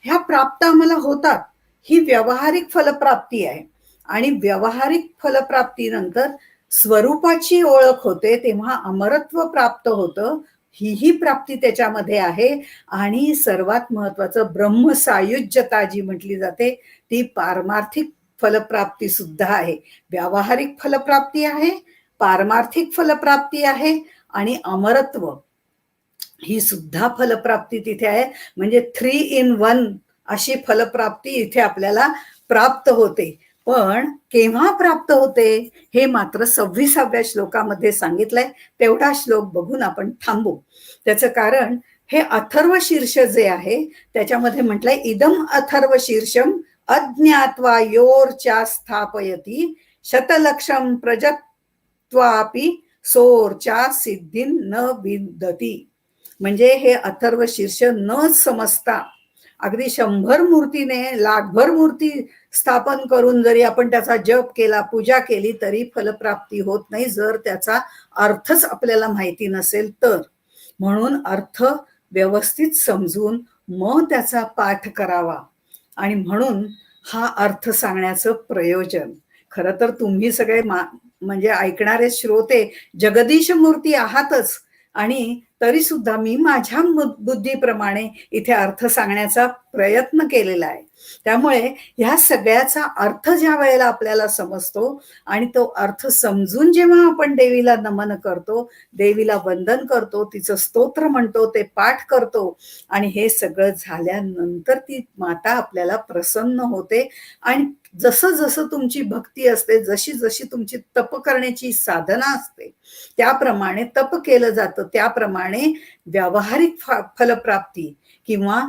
ह्या प्राप्त आम्हाला होतात. ही व्यावहारिक फलप्राप्ती आहे आणि व्यावहारिक फलप्राप्तीनंतर स्वरूपाची ओळख होते, तेव्हा अमरत्व प्राप्त होतं. ही प्राप्ती त्याच्यामध्ये आहे. आणि सर्वात महत्वाचं ब्रह्मसायुज्यता जी म्हटली जाते ती पारमार्थिक फलप्राप्ती सुद्धा आहे. व्यावहारिक फलप्राप्ती आहे, पारमार्थिक फलप्राप्ती आहे आणि अमरत्व ही सुद्धा फलप्राप्ती तिथे आहे. म्हणजे 3 in 1 अशी फलप्राप्ती इथे आपल्याला प्राप्त होते. पण केव्हा प्राप्त होते हे मात्र 26व्या श्लोकामध्ये सांगितलंय. तेवढा श्लोक बघून आपण थांबू. त्याचं कारण हे अथर्व शीर्ष जे आहे त्याच्यामध्ये म्हटलंय इदम अथर्व शीर्षम अज्ञात्वा योर्चा स्थापयती शतलक्षम प्रजत्वापि सोर्चा सिद्धीन न विदती. म्हणजे हे अथर्व शीर्ष न समजता अगदी 100 मूर्तीने लाखभर मूर्ती स्थापन करून जरी आपण त्याचा जप केला, पूजा केली तरी फलप्राप्ती होत नाही जर त्याचा अर्थच आपल्याला माहिती नसेल तर. म्हणून अर्थ व्यवस्थित समजून मग त्याचा पाठ करावा. आणि म्हणून हा अर्थ सांगण्याचं प्रयोजन. खरं तर तुम्ही सगळे म्हणजे ऐकणारे श्रोते जगदीश मूर्ती आहातच आणि तरी सुद्धा मी माझ्या बुद्धीप्रमाणे इथे अर्थ सांगण्याचा प्रयत्न केलेला आहे. त्यामुळे ह्या सगळ्याचा अर्थ ज्या वेळेला आपल्याला समजतो आणि तो अर्थ समजून जेव्हा आपण देवीला नमन करतो, देवीला वंदन करतो, तिचं स्तोत्र म्हणतो, ते पाठ करतो आणि हे सगळं झाल्यानंतर ती माता आपल्याला प्रसन्न होते. आणि जसं जसं तुमची भक्ती असते, जशी जशी तुमची तप करण्याची साधना असते त्याप्रमाणे तप केलं जातं, त्याप्रमाणे व्यावहारिक फलप्राप्ती किंवा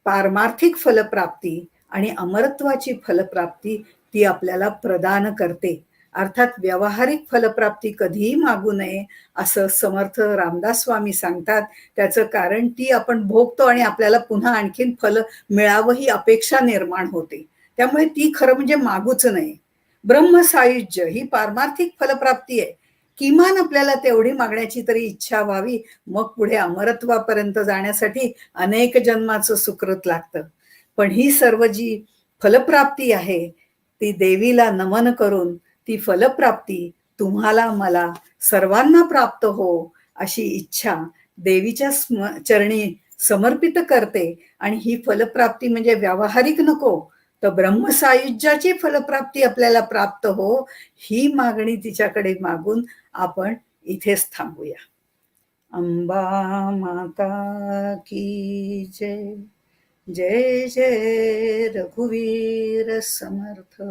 पारमार्थिक फलप्राप्ती आणि अमरत्वाची फलप्राप्ती ती आपल्याला प्रदान करते. अर्थात व्यावहारिक फलप्राप्ती कधीही मागू नये असं समर्थ रामदास स्वामी सांगतात. त्याचं कारण ती आपण भोगतो आणि आपल्याला पुन्हा आणखीन फल मिळावं ही अपेक्षा निर्माण होते. त्यामुळे ती खरं म्हणजे मागूच नये. ब्रह्मसायुज्य ही पारमार्थिक फलप्राप्ती आहे. किमान आपल्याला तेवढी मागण्याची तरी इच्छा व्हावी, मग पुढे अमरत्वापर्यंत जाण्यासाठी अनेक जन्माचं सुकृत लागतं. पण ही सर्व जी फलप्राप्ती आहे ती देवीला नमन करून ती फलप्राप्ती तुम्हाला मला सर्वांना प्राप्त हो अशी इच्छा देवीच्या चरणी समर्पित करते. आणि ही फलप्राप्ती म्हणजे व्यावहारिक नको तर ब्रह्मसायुज्याची फलप्राप्ती आपल्याला प्राप्त हो ही मागणी तिच्याकडे मागून आपण इथेच थांबूया. अंबा माता की जय. जय जय रघुवीर समर्थ.